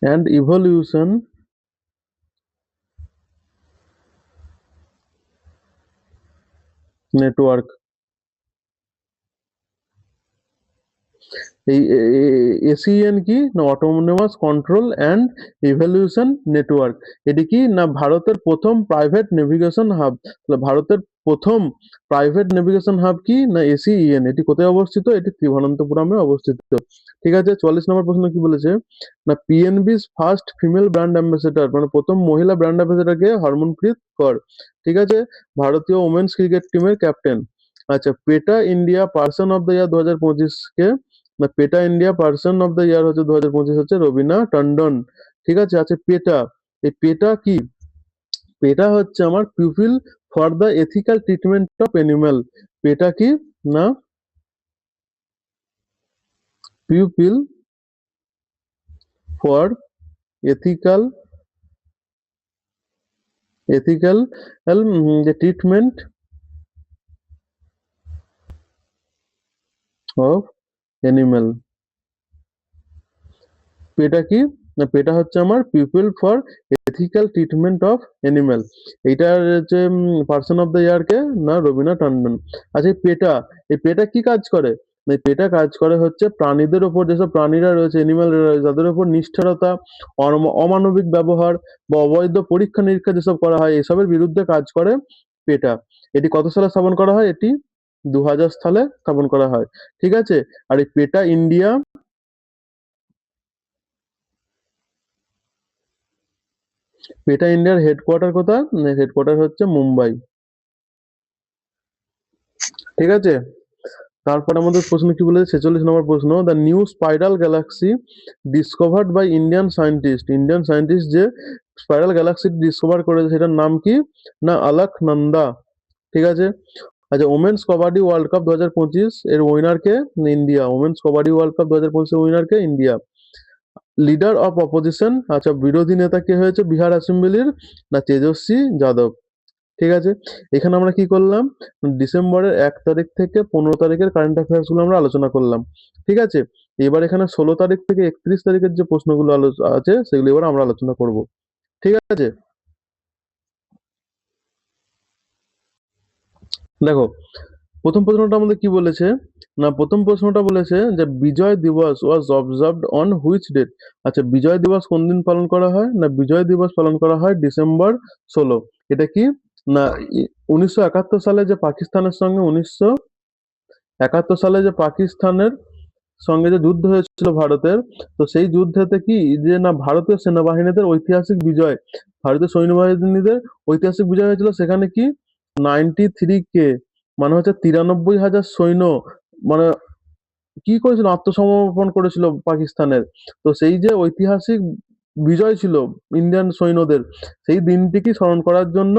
and evolution network. এই এসিএন কি না autonomous control and evaluation network. এটি কি না ভারতের প্রথম প্রাইভেট নেভিগেশন হাব। ভারতের প্রথম প্রাইভেট নেভিগেশন হাব কি না এসিইএন। এটি কোথায় অবস্থিত? এটি তিরুবনন্তপুরমে অবস্থিত। ঠিক আছে? 44 নম্বর প্রশ্ন কি বলেছে? না পিএনবি's ফার্স্ট ফিমেল ব্র্যান্ড অ্যাম্বাসেডর মানে প্রথম মহিলা ব্র্যান্ড অ্যাম্বাসেডর কে? হরমনপ্রীত কৌর। ঠিক আছে? ভারতীয় ওমেন্স ক্রিকেট টিমের ক্যাপ্টেন। আচ্ছা, পেটা ইন্ডিয়া পার্সন অফ দ্য ইয়ার 2025 কে? না পেটা ইন্ডিয়া পার্সন অফ দ্য ইয়ার হচ্ছে 2025 হচ্ছে রবিনা টন্ডন। ঠিক আছে? আচ্ছা, পেটা, এই পেটা কি? পেটা হচ্ছে আমার pupil for the ethical treatment of animal. PETA কি না পিউপিল ফর এথিক্যাল এথিক্যাল যে ট্রিটমেন্ট অফ অ্যানিমাল। পেটা কি না পেটা হচ্ছে আমার people for ethical treatment of animal. এইটার যে পার্সন অফ দ্য ইয়ার কে? না রবিনা টন্ডন। আচ্ছা, এই পেটা কি কাজ করে? না এই পেটা কাজ করে হচ্ছে প্রাণীদের ওপর, যেসব প্রাণীরা রয়েছে অ্যানিমাল রয়েছে তাদের ওপর নিষ্ঠুরতা, অমানবিক ব্যবহার বা অবৈধ পরীক্ষা নিরীক্ষা যেসব করা হয় এসবের বিরুদ্ধে কাজ করে পেটা। এটি কত সালে স্থাপন করা হয়? এটি 2000 সালে স্থাপন করা হয়। ঠিক আছে? আর এই পেটা ইন্ডিয়া পেটা ইন্ডিয়ার হেডকোয়ার্টার কোথায়? হেডকোয়ার্টার হচ্ছে মুম্বাই। ঠিক আছে, তারপর আমাদের প্রশ্ন কি বলেছে, 46 নম্বর প্রশ্ন, the new spiral galaxy discovered by Indian scientist যে স্পাইরাল গ্যালাক্সি ডিসকভার করেছে সেটার নাম কি? না আলাকনন্দা। ঠিক আছে। আচ্ছা, ওমেন্স কবাডি ওয়ার্ল্ড কাপ 2025 এর উইনার কে? India. Women's kabaddi world cup 2025 এর উইনার কে? ইন্ডিয়া। লিডার অফ অপোজিশন, আচ্ছা বিরোধী নেতা কে হয়েছে বিহার অ্যাসেম্বলির? না তেজস্বী যাদব। ঠিক আছে, এখানে আমরা কি করলাম, ডিসেম্বরের 1 তারিখ থেকে 15 তারিখের কারেন্ট অ্যাফেয়ার্স গুলো আমরা আলোচনা করলাম। ঠিক আছে, এবার এখানে 16 তারিখ থেকে 31 তারিখের যে প্রশ্নগুলো আছে সেগুলো এবার আমরা আলোচনা করব। ঠিক আছে, দেখো প্রথম প্রশ্নটা আমাদের কি বলেছে, না প্রথম প্রশ্নটা বলেছে যে বিজয় দিবস ওয়াজ অবজার্ভড অন হুইচ ডেট। আচ্ছা, বিজয় দিবস কোন দিন পালন করা হয়? না বিজয় দিবস পালন করা হয় ডিসেম্বর 16। এটা কি? না 1971 সালে যে পাকিস্তানের সঙ্গে 1971 সালে যে পাকিস্তানের সঙ্গে যে যুদ্ধ হয়েছিল ভারতের, তো সেই যুদ্ধেতে কি যে না ভারতীয় সেনাবাহিনীদের ঐতিহাসিক বিজয়, ভারতীয় সৈন্যবাহিনীদের ঐতিহাসিক বিজয় হয়েছিল। সেখানে কি 93K, মানে হচ্ছে 93,000 সৈন্য, মানে কি করেছিল, আত্মসমর্পণ করেছিল পাকিস্তানের। তো সেই যে ঐতিহাসিক বিজয় ছিল ইন্ডিয়ান সৈন্যদের, সেই দিনটিকে স্মরণ করার জন্য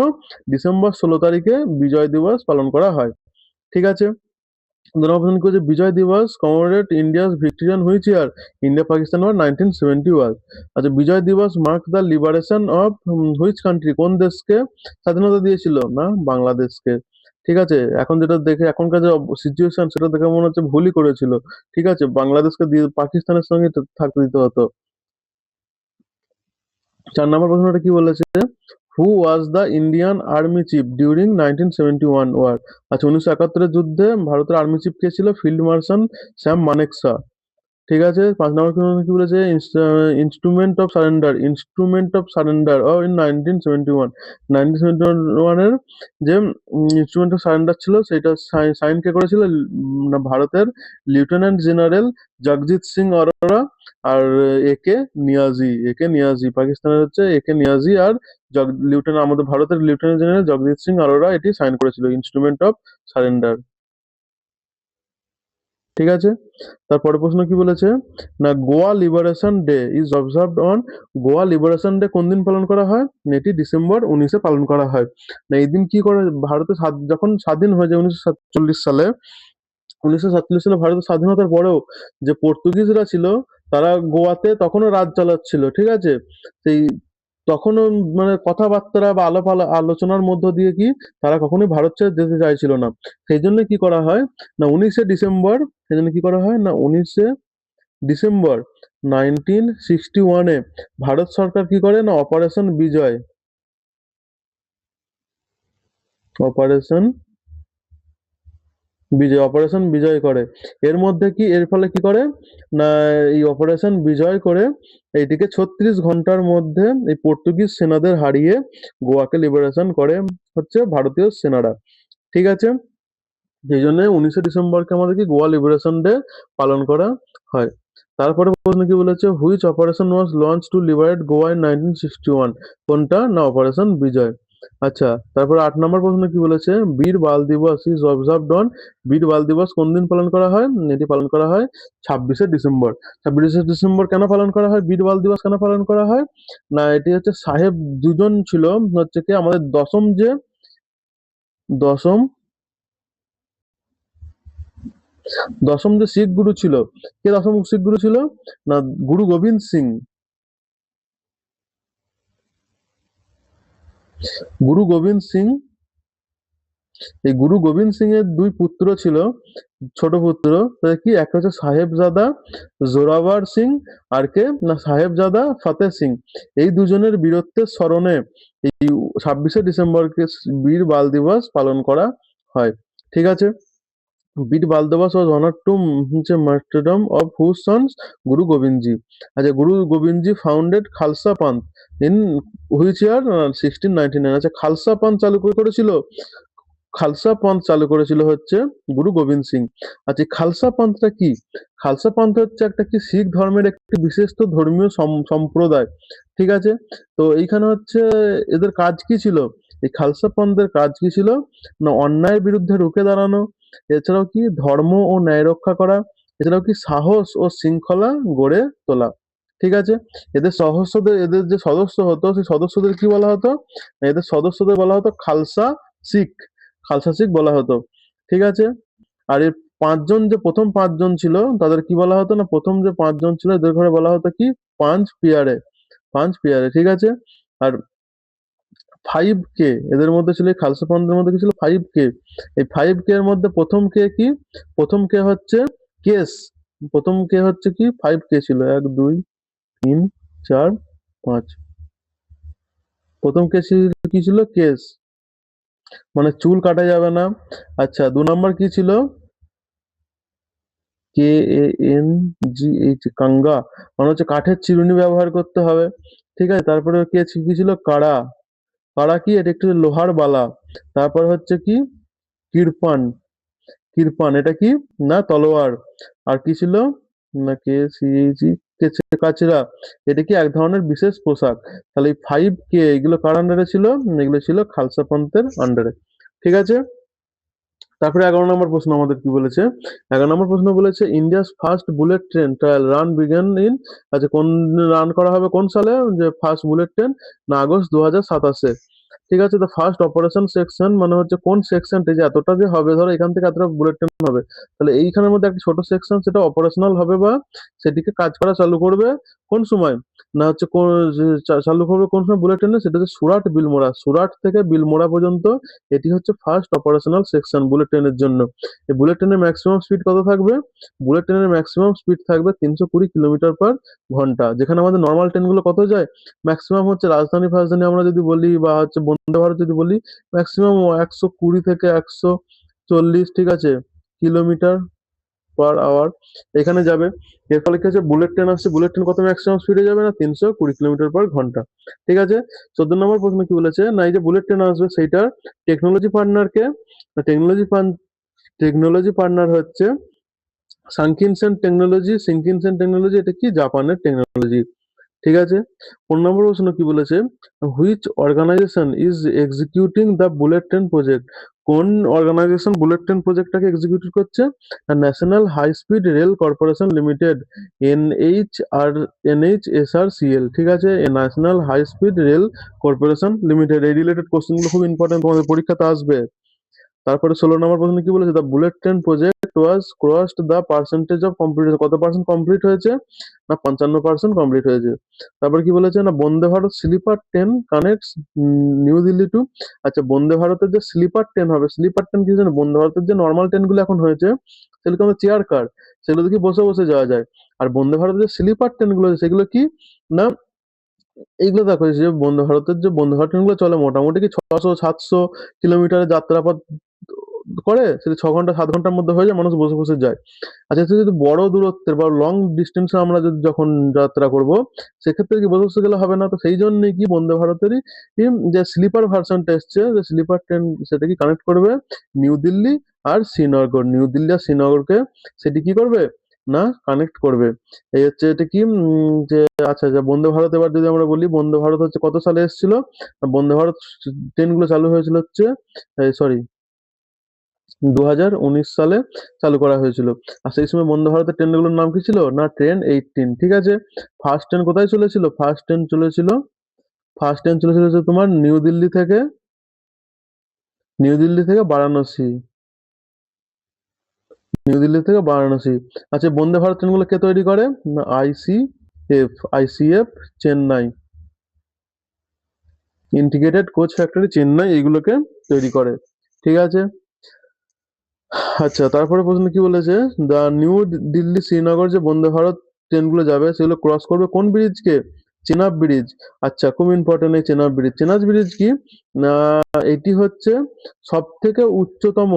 ডিসেম্বর 16 তারিখে বিজয় দিবস পালন করা হয়। ঠিক আছে, জনপ্রধান করেছে Vijay Diwas commemorate India's victory on which year? India Pakistan war 1971। আচ্ছা, Vijay Diwas mark the liberation of which country? কোন দেশকে স্বাধীনতা দিয়েছিল? না বাংলাদেশকে। ঠিক আছে, এখন যেটা দেখে এখনকার যে সিচুয়েশন সেটা দেখে মনে হচ্ছে ভুলই করেছিল। ঠিক আছে, বাংলাদেশকে দিয়ে পাকিস্তানের সঙ্গে থাকতে দিতে হতো। 4 নম্বর প্রশ্নটা কি বলেছে, who was the Indian army chief during 1971 war? আচ্ছা, 1971-এর যুদ্ধে ভারতের আর্মি চিফ কে ছিল? Field marshal Sam Manekshaw. ঠিক আছে, 5 নম্বর প্রশ্ন কি বলেছে, ইনস্ট্রুমেন্ট অফ সারেন্ডার ইন 1971 এর যে ইনস্ট্রুমেন্ট অফ সারেন্ডার ছিল সেটা সাইন কে করেছিল? না ভারতের লেফটেন্যান্ট জেনারেল জগজিৎ সিং অরোরা আর একে নিয়াজি। পাকিস্তানের হচ্ছে একে নিয়াজি আর লেফটেন্যান্ট, আমাদের ভারতের লেফটেন্যান্ট জেনারেল জগজিৎ সিং অরোরা এটি সাইন করেছিল ইনস্ট্রুমেন্ট অফ সারেন্ডার। ঠিক আছে, তারপরে প্রশ্ন কি বলেছে, না Goa liberation day is observed on, Goa liberation day কোন দিন পালন করা হয়? এটি ডিসেম্বর 19-এ পালন করা হয়। না এই দিন কি করে, ভারতে যখন স্বাধীন হয়ে যায় 1947 সালে, 1947 সালে ভারতের স্বাধীনতার পরেও যে পর্তুগিজরা ছিল তারা গোয়াতে তখনও রাজ চালাচ্ছিল। ঠিক আছে, সেই তখনও মানে কথাবার্তা বা আলোচনার মধ্য দিয়ে কি তারা কখনোই ভারত ছেড়ে যেতে চাইছিল না। সেই জন্য কি করা হয়, না 19 ডিসেম্বর, সেই জন্য কি করা হয়, না 19 ডিসেম্বর 1961-এ ভারত সরকার কি করে, না অপারেশন অপারেশন বিজয় করে। এর মধ্যে কি, এর ফলে কি করে, না এই অপারেশন বিজয় করে এইটিকে 36 ঘন্টার মধ্যে এই পর্তুগিজ সেনাদের হারিয়ে গোয়াকে লিবারেশন করে হচ্ছে ভারতীয় সেনারা। ঠিক আছে, সেই জন্য 19 ডিসেম্বরকে আমাদের কি গোয়া লিবারেশন ডে পালন করা হয়। তারপরে প্রশ্ন কি বলেছে, which operation was launch two liberate Goa in 1961? কোনটা? না অপারেশন বিজয়। আচ্ছা, তারপরে 8 নম্বর প্রশ্ন কি বলেছে, বীর বাল দিবস ইজ অবজার্ভড অন, বীর বাল দিবস কোন দিন পালন করা হয়? এটি পালন করা হয় 26 ডিসেম্বর। 26 ডিসেম্বর কেন পালন করা হয়, বীর বাল দিবস কেন পালন করা হয়? না এটি হচ্ছে সাহেব দুজন ছিল, হচ্ছে কি আমাদের দশম দশম যে শিখ গুরু ছিল, কে দশম শিখ গুরু ছিল? না গুরু গোবিন্দ সিং। গুরু গোবিন্দ সিং, এই গুরু গোবিন্দ সিং এর দুই পুত্র ছিল, ছোট পুত্র, তাদের কি একটা হচ্ছে সাহেবজাদা জোরাওয়ার সিং, আর কে না সাহেবজাদা ফতেহ সিং। এই দুজনের বীরত্বের স্মরণে এই 26 ডিসেম্বরকে বীর বাল দিবস পালন করা হয়। ঠিক আছে, বীর বাল দিবস was honored to হচ্ছে martyrdom of whose sons? গুরু গোবিন্দজি। আচ্ছা, Guru Gobindji founded Khalsa Panth in which year? 1699। আচ্ছা, খালসা পান্থ চালু করেছিল খালসা পন্থ চালু করেছিল হচ্ছে গুরু গোবিন্দ সিং। আচ্ছা, এই খালসা পন্থটা কি? খালসা পন্থ হচ্ছে একটা কি শিখ ধর্মের একটি বিশিষ্ট ধর্মীয় সম্প্রদায়, ঠিক আছে? তো এইখানে হচ্ছে এদের কাজ কি ছিল? এই খালসা পন্থের কাজ কি ছিল? না অন্যায়ের বিরুদ্ধে রুখে দাঁড়ানো, এছাড়াও কি ধর্ম ও ন্যায় রক্ষা করা, এছাড়াও কি সাহস ও শৃঙ্খলা গড়ে তোলা, ঠিক আছে? এদের যে সদস্য হতো সেই সদস্যদের কি বলা হতো? এদের সদস্যদের বলা হতো খালসা শিখ, খালসা শিখ বলা হতো, ঠিক আছে? আর এর পাঁচজন যে প্রথম পাঁচজন ছিল তাদের কি বলা হতো? না প্রথম যে পাঁচজন ছিল এদের ঘরে বলা হতো কি পাঁচ পিয়ারে, পাঁচ পিয়ারে, ঠিক আছে? আর 5K এদের মধ্যে ছিল, এই খালসা পন্থের মধ্যে কি ছিল? 5K। এই 5K এর মধ্যে প্রথম কে কি? প্রথম কে হচ্ছে কেস। প্রথম কে হচ্ছে কি 5K ছিল, 1 2 3 4 5। প্রথম কে কি ছিল? কেস, মানে চুল কাটা যাবে না। আচ্ছা, 2 নাম্বার কি ছিল? KANGH, কাঙ্গা, মানে হচ্ছে কাঠের চিরুনি ব্যবহার করতে হবে, ঠিক আছে? তারপরে কি ছিল? কাড়া। কাড়া কি? এটা একটু লোহার বালা। তারপর হচ্ছে কি কিরপান। কিরপান এটা কি? না তলোয়ার। আর কি ছিল? না KCHE, কাচরা। এটা কি এক ধরনের বিশেষ পোশাক। তাহলে এই 5K এগুলো কার আন্ডারে ছিল? এগুলো ছিল খালসা পন্থের আন্ডারে, ঠিক আছে? তারপরে 11 নম্বর প্রশ্ন আমাদের কি বলেছে? 11 নম্বর প্রশ্ন বলেছে India's first bullet train trial run began in, আচ্ছা কোন রান করা হবে কোন সালে? যে ফার্স্ট বুলেট ট্রেন, না আগস্ট 2027-এ, ঠিক আছে? তো ফার্স্ট অপারেশন সেকশন মানে হচ্ছে কোন সেকশনটি, যে এতটা যে হবে, ধরো এখান থেকে এতটা বুলেট ট্রেন হবে, তাহলে এইখানের মধ্যে একটা ছোট সেকশন সেটা অপারেশনাল হবে বা সেটিকে কাজ করা চালু করবে কোন সময়? না হচ্ছে চালু করবে কোন সময় বুলেট ট্রেনে? সেটা হচ্ছে সুরাট বিলমোড়া, সুরাট থেকে বিলমোড়া পর্যন্ত এটি হচ্ছে ফার্স্ট অপারেশনাল সেকশন বুলেট ট্রেনের জন্য। এই বুলেট ট্রেনের ম্যাক্সিমাম স্পিড কত থাকবে? বুলেট ট্রেনের ম্যাক্সিমাম স্পিড থাকবে 320 কিলোমিটার/ঘন্টা, যেখানে আমাদের নর্মাল ট্রেনগুলো কত যায়? ম্যাক্সিমাম হচ্ছে রাজধানী ফাজধানী আমরা যদি বলি বা হচ্ছে বন্দে ভারত যদি বলি, ম্যাক্সিমাম 120 থেকে 140, ঠিক আছে, কিলোমিটার/আওয়ার এখানে যাবে। এর ফলে কি হচ্ছে? বুলেট ট্রেন আসছে, বুলেট ট্রেন কত ম্যাক্সিমাম স্পিডে যাবে? না 320 কিলোমিটার/ঘন্টা, ঠিক আছে? 14 নম্বর প্রশ্ন কি বলেছে? না এই যে বুলেট ট্রেন আসবে সেইটার টেকনোলজি পার্টনার কে? টেকনোলজি পার্টনার হচ্ছে সিঙ্কিনসেন টেকনোলজি, এটা কি জাপানের টেকনোলজি, ঠিক আছে? 15 নম্বর প্রশ্ন কি বলেছে? Which organization is executing the bullet train project? কোন অর্গানাইজেশন বুলেট ট্রেন প্রজেক্টটাকে এক্সিকিউট করছে? National high speed rail corporation limited, NHSRCL, ঠিক আছে? National high speed rail corporation limited. এই রিলেটেড কোশ্চেনগুলো খুব ইম্পর্টেন্ট, তোমাদের পরীক্ষাতে আসবে। তারপরে 16 নম্বর প্রশ্ন কি বলেছে? The bullet train project was crossed the percentage of complete, কত পার্সেন্ট কমপ্লিট হয়েছে? না 55% কমপ্লিট হয়েছে। তারপর কি বলেছে? না Vande Bharat sleeper train connects New Delhi to, আচ্ছা বন্দে ভারতের যে স্লিপার ট্রেন হবে, স্লিপার ট্রেন কি জানো? বন্দে ভারতের যে নর্মাল ট্রেনগুলো এখন হয়েছে সেগুলো আমাদের চেয়ার কার, সেগুলো দেখি বসে বসে যাওয়া যায়। আর বন্দে ভারতের যে স্লিপার ট্রেনগুলো আছে সেগুলো কি না, এইগুলো দেখো যে বন্দে ভারত ট্রেনগুলো চলে মোটামুটি কি 600-700 কিলোমিটারের যাত্রাপথ করে, সেটা 6 ঘন্টা 7 ঘন্টার মধ্যে হয়ে যায়, মানুষ বসে বসে যায়। আচ্ছা এটা যদি বড় দূরত্বের বা লং ডিস্টেন্সে আমরা যদি যখন যাত্রা করব, সেক্ষেত্রে কি বসে বসে গেলে হবে না? তো সেই জন্যই কি বন্দে ভারতেরই যে স্লিপার ভার্সনটা এসছে, যে স্লিপার ট্রেন, সেটা কি কানেক্ট করবে নিউ দিল্লি আর শ্রীনগর, নিউ দিল্লি আর শ্রীনগরকে সেটি কি করবে? না কানেক্ট করবে। এই হচ্ছে এটা কি যে আচ্ছা আচ্ছা বন্দে ভারত, এবার যদি আমরা বলি বন্দে ভারত হচ্ছে কত সালে এসেছিল? বন্দে ভারত ট্রেনগুলো চালু হয়েছিল হচ্ছে, সরি, 2019 সালে চালু করা হয়েছিল। আর সেই সময় বন্দে ভারতের ট্রেনগুলোর নাম কি ছিল? না ট্রেন 18, ঠিক আছে? ফার্স্ট ট্রেন কোথায় চলেছিল? ফার্স্ট ট্রেন চলেছিল হচ্ছে তোমার নিউ দিল্লি থেকে বারাণসী, নিউ দিল্লি থেকে বারাণসী। আচ্ছা বন্দে ভারত ট্রেনগুলো কে তৈরি করে? না ICF Chennai, integrated coach factory Chennai এইগুলোকে তৈরি করে, ঠিক আছে? আচ্ছা তারপরে প্রশ্ন কি বলেছে? দা নিউ দিল্লি শ্রীনগর যে বন্দে ভারত ট্রেনগুলো যাবে সেগুলো ক্রস করবে কোন ব্রিজকে? চেনাব ব্রিজ। আচ্ছা খুব ইম্পর্টেন্ট এই চেনাব ব্রিজ। চেনাব ব্রিজ কি না, এটি হচ্ছে সব থেকে উচ্চতম,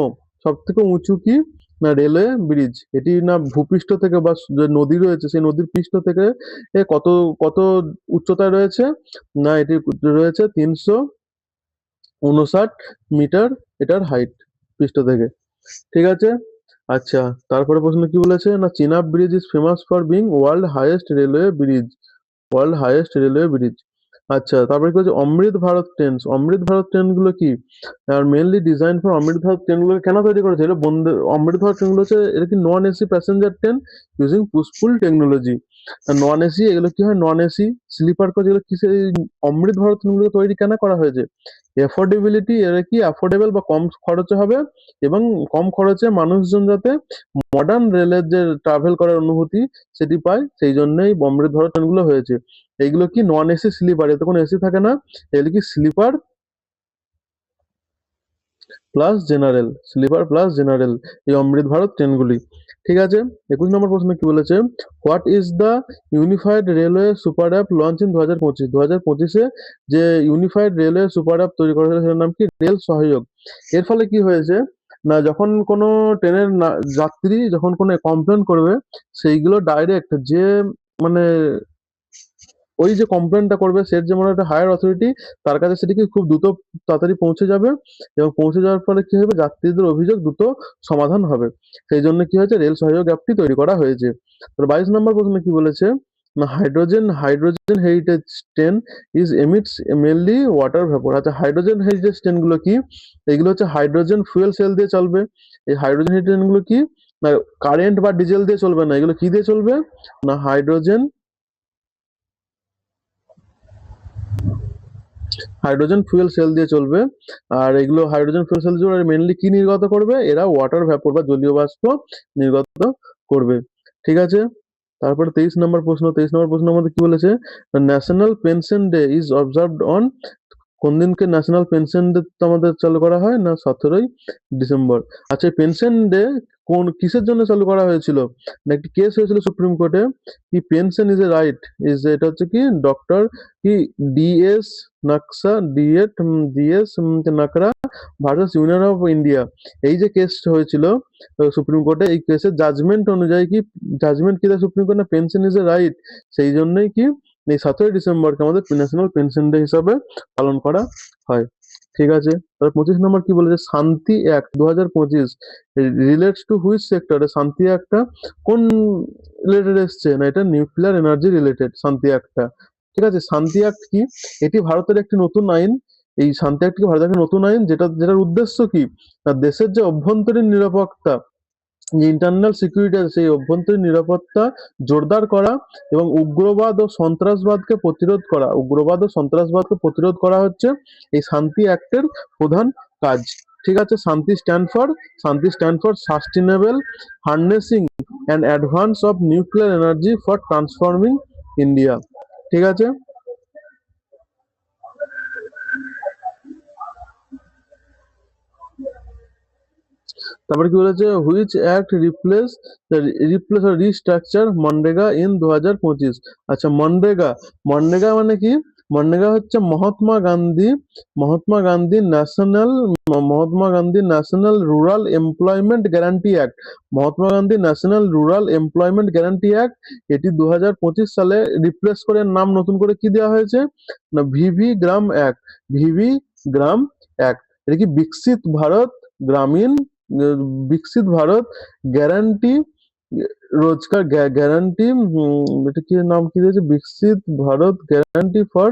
সব থেকে উঁচু কি না রেলওয়ে ব্রিজ। এটি না ভূপৃষ্ঠ থেকে বা যে নদী রয়েছে সেই নদীর পৃষ্ঠ থেকে কত কত উচ্চতায় রয়েছে? না এটি রয়েছে 359 মিটার, এটার হাইট, পৃষ্ঠ থেকে। ঠিক আছে? আচ্ছা, তারপরে প্রশ্ন কি বলেছে না, Chenab bridge is famous for being world highest railway bridge. World highest railway bridge. আচ্ছা, তারপরে কি হচ্ছে অমৃত ভারত ট্রেন। অমৃত ভারত ট্রেনগুলো কি? আর mainly design for Amrit Bharat ট্রেনগুলো কেন তৈরি করেছে? এটা বন্দে অমৃত ভারত ট্রেনগুলো হচ্ছে এটা কি non AC passenger train using push-pull technology. Non AC এগুলো কি হয়, নন এসি স্লিপার কোচ এগুলো কিসে অমৃত ভারত ট্রেনগুলো তৈরি কেন করা হয়েছে? এফোর্ডেবিলিটি, এরা কি অ্যাফোর্ডেবল বা কম খরচে হবে এবং কম খরচে মানুষজন যাতে মডার্ন রেলের যে ট্রাভেল করার অনুভূতি সেটি পায়, সেই জন্যই অমৃত ভারত ট্রেনগুলো হয়েছে। এইগুলো কি নন এসি স্লিপার, এতে কোনো এসি থাকে না, এগুলো কি sleeper plus general, sleeper plus general এই অমৃত ভারত ট্রেনগুলি। ঠিক আছে, 21 নম্বর প্রশ্ন কি বলেছে, what is the unified railway super app launch in 2025? 2025-এ যে ইউনিফাইড রেলওয়ে সুপার অ্যাপ তৈরি করা হয়েছে সেটার নাম কি? রেল সহায়ক। এর ফলে কি হয়েছে না, যখন কোনো ট্রেনের যাত্রী যখন কোনো কমপ্লেন করবে, সেইগুলো ডাইরেক্ট যে মানে ওই যে কমপ্লেনটা করবে সে যেমন একটা হায়ার অথরিটি, তার কাছে সেটি কি খুব দ্রুত তাড়াতাড়ি পৌঁছে যাবে এবং পৌঁছে যাওয়ার ফলে কি হবে, যাত্রীদের অভিযোগ দ্রুত সমাধান হবে। সেই জন্য কি হয়েছে, রেল সহায়ক অ্যাপটি তৈরি করা হয়েছে। তো 22 নম্বর প্রশ্নে কি বলেছে না, hydrogen heritage train is emits mainly water vapour. আচ্ছা, হাইড্রোজেন হেরিটেজ ট্রেনগুলো কি? এগুলো হচ্ছে হাইড্রোজেন ফুয়েল সেল দিয়ে চলবে। এই হাইড্রোজেন হেরিটেজ ট্রেনগুলো কি না, কারেন্ট বা ডিজেল দিয়ে চলবে না, এগুলো কি দিয়ে চলবে না, হাইড্রোজেন ফুয়েল সেল দিয়ে চলবে। আর এগুলো হাইড্রোজেন ফুয়েল সেল দিয়ে মেনলি কি নির্গত করবে, এরা ওয়াটার ভ্যাপর বা জলীয় বাষ্প নির্গত করবে। ঠিক আছে, তারপরে 23 নম্বর মধ্যে কি বলেছে, national pension day is observed on, কোন দিনকে ন্যাশনাল পেনশন ডে আমাদের চালু করা হয় না, 17ই ডিসেম্বর। আচ্ছা, পেনশন ডে কোন কিসের জন্য চালু করা হয়েছিল না, একটি কেস হয়েছিল সুপ্রিম কোর্টে কি পেনশন ইজ এ রাইট, এটা হচ্ছে কি ডক্টর কি ডিএস নাকসা DS Nakara versus union of India. এই যে কেস হয়েছিল সুপ্রিম কোর্টে, এই কেসের জাজমেন্ট অনুযায়ী কি, জাজমেন্ট কি দেয় সুপ্রিম কোর্ট না, পেনশন ইজ এ রাইট। সেই জন্যই কি এই 17ই ডিসেম্বরকে আমাদের ন্যাশনাল পেনশন ডে হিসাবে পালন করা হয়। ঠিক আছে, তাহলে 25 নম্বর কি বলেছে, শান্তি act 2025 relates to which sector. শান্তি অ্যাক্টটা কোন রিলেটেড এসছে না, এটা নিউক্লিয়ার এনার্জি রিলেটেড শান্তি অ্যাক্টটা। ঠিক আছে, শান্তি অ্যাক্ট কি, এটি ভারতের একটি নতুন আইন। এই শান্তি অ্যাক্ট কি ভারতের একটি নতুন আইন, যেটার উদ্দেশ্য কি না, দেশের যে অভ্যন্তরীণ নিরাপত্তা, যে ইন্টারনাল সিকিউরিটি আছে সেই অভ্যন্তরীণ নিরাপত্তা জোরদার করা এবং উগ্রবাদ ও সন্ত্রাসবাদকে প্রতিরোধ করা হচ্ছে এই শান্তি অ্যাক্টের প্রধান কাজ। ঠিক আছে, Shanti stand for sustainable harnessing and advance of nuclear energy for transforming India. ঠিক আছে, তারপরে কি বলেছে, হুইচ অ্যাক্ট রিপ্লেস আর রিস্ট্রাকচার মনরেগা ইন 2025? আচ্ছা, মনরেগা মানে কি, মনরেগা হচ্ছে Mahatma Gandhi national rural employment guarantee act. Mahatma Gandhi national rural employment guarantee act, এটি 2025 সালে রিপ্লেস করে নাম নতুন করে কি দেওয়া হয়েছে না, ভিভি গ্রাম অ্যাক্ট। এটা কি গ্রামীণ বিকশিত ভারত গ্যারান্টি রোজগার গ্যারান্টি, এটা কি নাম কি দিয়েছে, বিকশিত Bharat guarantee for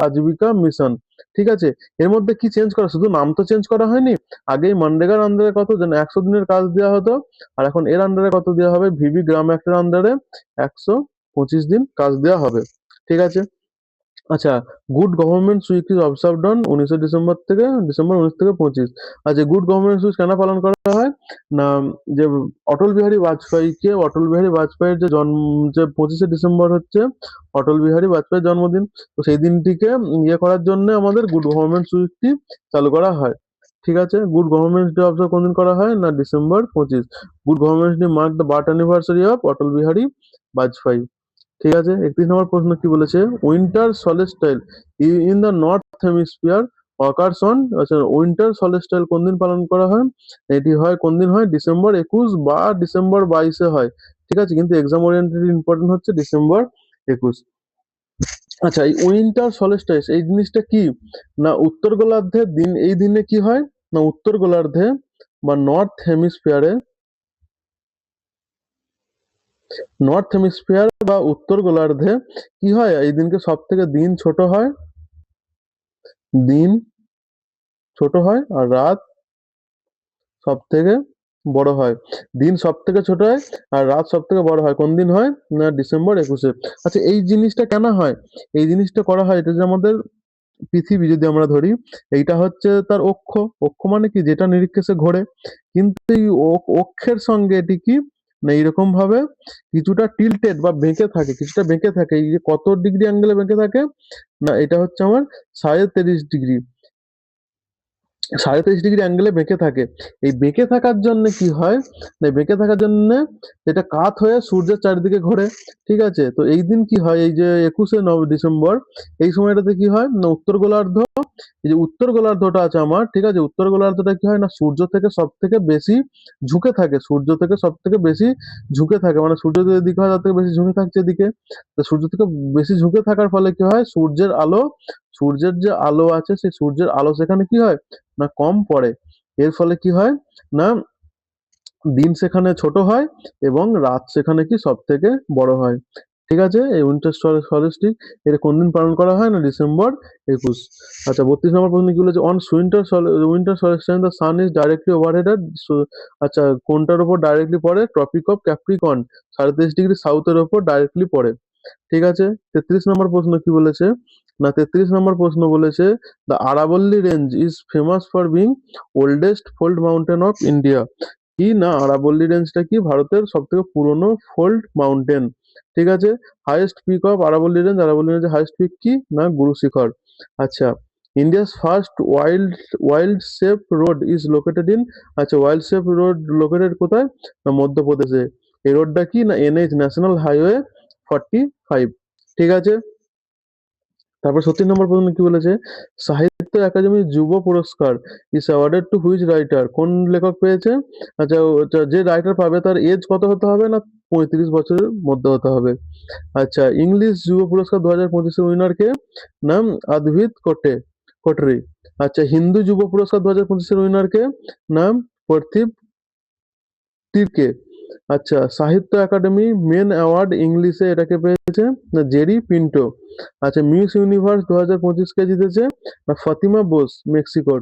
Ajeevika mission. ঠিক আছে, এর মধ্যে কি চেঞ্জ করা, শুধু নাম তো চেঞ্জ করা হয়নি। আগেই মনরেগার আন্ডারে কত যেন 100 দিনের কাজ দেওয়া হতো, আর এখন এর আন্ডারে কত দেওয়া হবে, ভিভি গ্রাম অ্যাক্টের আন্ডারে 125 দিন কাজ দেওয়া হবে। ঠিক আছে, আচ্ছা, good government week is observed on 19 December 19 থেকে 25। আচ্ছা, গুড গভর্নমেন্ট উইক কেন পালন করা হয় না, যে অটল বিহারী বাজপেয়ীর যে জন্ম, যে 25শে ডিসেম্বর হচ্ছে অটল বিহারী বাজপেয়ীর জন্মদিন। তো সেই দিনটিকে ইয়ে করার জন্য আমাদের গুড গভর্নমেন্ট উইকটি চালু করা হয়। ঠিক আছে, গুড গভর্নমেন্ট ডে অবজার্ভ কোনদিন করা হয় না, December 25। Good government day mark the birth anniversary of Atal Bihari Vajpayee. ঠিক আছে, 31 নম্বর প্রশ্ন কি বলেছে, winter solstice in the north hemisphere occurs on. আচ্ছা, উইন্টার সলস্টাইল কোন দিন পালন করা হয়, এটি হয় কোন দিন হয়, ডিসেম্বর 21 বা ডিসেম্বর 22-এ হয়। ঠিক আছে, কিন্তু এক্সাম ওরিয়েন্টেড ইম্পর্টেন্ট হচ্ছে ডিসেম্বর 21। আচ্ছা, এই উইন্টার সলস্টাইস এই জিনিসটা কি? না উত্তর গোলার্ধের দিন, এই দিনে কি হয় না উত্তর গোলার্ধে বা নর্থ হেমিস্ফিয়ার বা উত্তর গোলার্ধে কি হয় এই দিনকে সব থেকে দিন ছোট হয়, দিন ছোট হয় আর রাত সব থেকে বড় হয়। দিন সব থেকে ছোট হয় আর রাত সব থেকে বড় হয় কোন দিন হয়? না ডিসেম্বর 21-এ। আচ্ছা, এই জিনিসটা কেন হয়? এই জিনিসটা করা হয়, এটা যে আমাদের পৃথিবী যদি আমরা ধরি, এইটা হচ্ছে তার অক্ষ। অক্ষ মানে কি? যেটা নিরীক্ষে সে ঘোরে। কিন্তু এই অক্ষের সঙ্গে এটি কি না এইরকম ভাবে কিছুটা টিল্টেড বা বেঁকে থাকে, কিছুটা বেঁকে থাকে। এই যে কত ডিগ্রি অ্যাঙ্গেলে বেঁকে থাকে? না এটা হচ্ছে আমার ৩.৫০ ডিগ্রি, ৩.৫০ ডিগ্রি অ্যাঙ্গেলে বেঁকে থাকে। এই বেঁকে থাকার জন্য কি হয়? না বেঁকে থাকার জন্য এটা কাত হয়ে সূর্যের চারিদিকে ঘোরে। ঠিক আছে? তো এই দিন কি হয়? এই যে ২১শে ডিসেম্বর, এই সময়টাতে কি হয়? না উত্তর গোলার্ধ, এই যে উত্তর গোলার্ধটা আছে আমার, ঠিক আছে? উত্তর গোলার্ধটা কি হয়? না সূর্য থেকে সব থেকে বেশি ঝুঁকে থাকে। সূর্য থেকে সব থেকে বেশি ঝুঁকে থাকে। মানে সূর্য যেদিকে হয় তার থেকে বেশি ঝুঁকে থাকছে এদিকে। তো সূর্য থেকে বেশি ঝুঁকে থাকার ফলে কি হয়? সূর্যের যে আলো আছে সেই সূর্যের আলো সেখানে কি হয়? না কম পড়ে। এর ফলে কি হয়? না দিন সেখানে ছোট হয় এবং রাত সেখানে কি সবথেকে বড় হয়। ঠিক আছে? এই উইন্টার সলস্টিস এটা কোন দিন পালন করা হয়? না ডিসেম্বর ২১। আচ্ছা, ৩২ নম্বর প্রশ্ন কি বলেছে? On winter solstice the sun is directly overhead at আচ্ছা কোনটার উপর ডাইরেক্টলি পড়ে? ট্রপিক অফ ক্যাপ্রিকন ৩.৫০ ডিগ্রি সাউথের উপর ডাইরেক্টলি পড়ে। ঠিক আছে? ৩৩ নম্বর প্রশ্ন কি বলেছে? না ৩৩ নম্বর প্রশ্ন বলেছে দ্য আরাবল্লী range is famous for being oldest fold mountain of India. কি না আরাবল্লী রেঞ্জটা কি? ভারতের সবথেকে পুরনো ফোল্ড মাউন্টেন। ঠিক আছে? হাইয়েস্ট পিক অফ আরাবল্লী রেঞ্জের হাইয়েস্ট পিক কি? না গুরু শিখর। আচ্ছা, India's first wild shape road is located in, আচ্ছা ওয়াইল্ড শেপ রোড লোকেটেড কোথায়? না মধ্যপ্রদেশে। এই রোডটা কি? না এনএইচ ন্যাশনাল হাইওয়ে 45। ঠিক আছে? তারপর ৩৬ নম্বর প্রশ্ন কি বলেছে? সাহিত্য একাডেমি যুব পুরস্কার is awarded two which writer? কোন লেখক পেয়েছে? আচ্ছা ওটা যে রাইটার পাবে তার এজ কত হতে হবে? না ৩৫ বছরের মধ্যে হতে হবে। আচ্ছা, ইংলিশ যুব পুরস্কার ২০২৫ এর উইনার কে? নাম অদ্ভিত কোটরি। আচ্ছা, হিন্দু যুব পুরস্কার ২০২৫ এর উইনার কে? নাম পার্থিব তির্কে। আচ্ছা, সাহিত্য একাডেমি মেন অ্যাওয়ার্ড ইংলিশে এটাকে পেয়েছে? না জেরি পিন্টো। আচ্ছা, মিস ইউনিভার্স ২০২৫ কে জিতেছে? না ফাতিমা বোস মেক্সিকোর।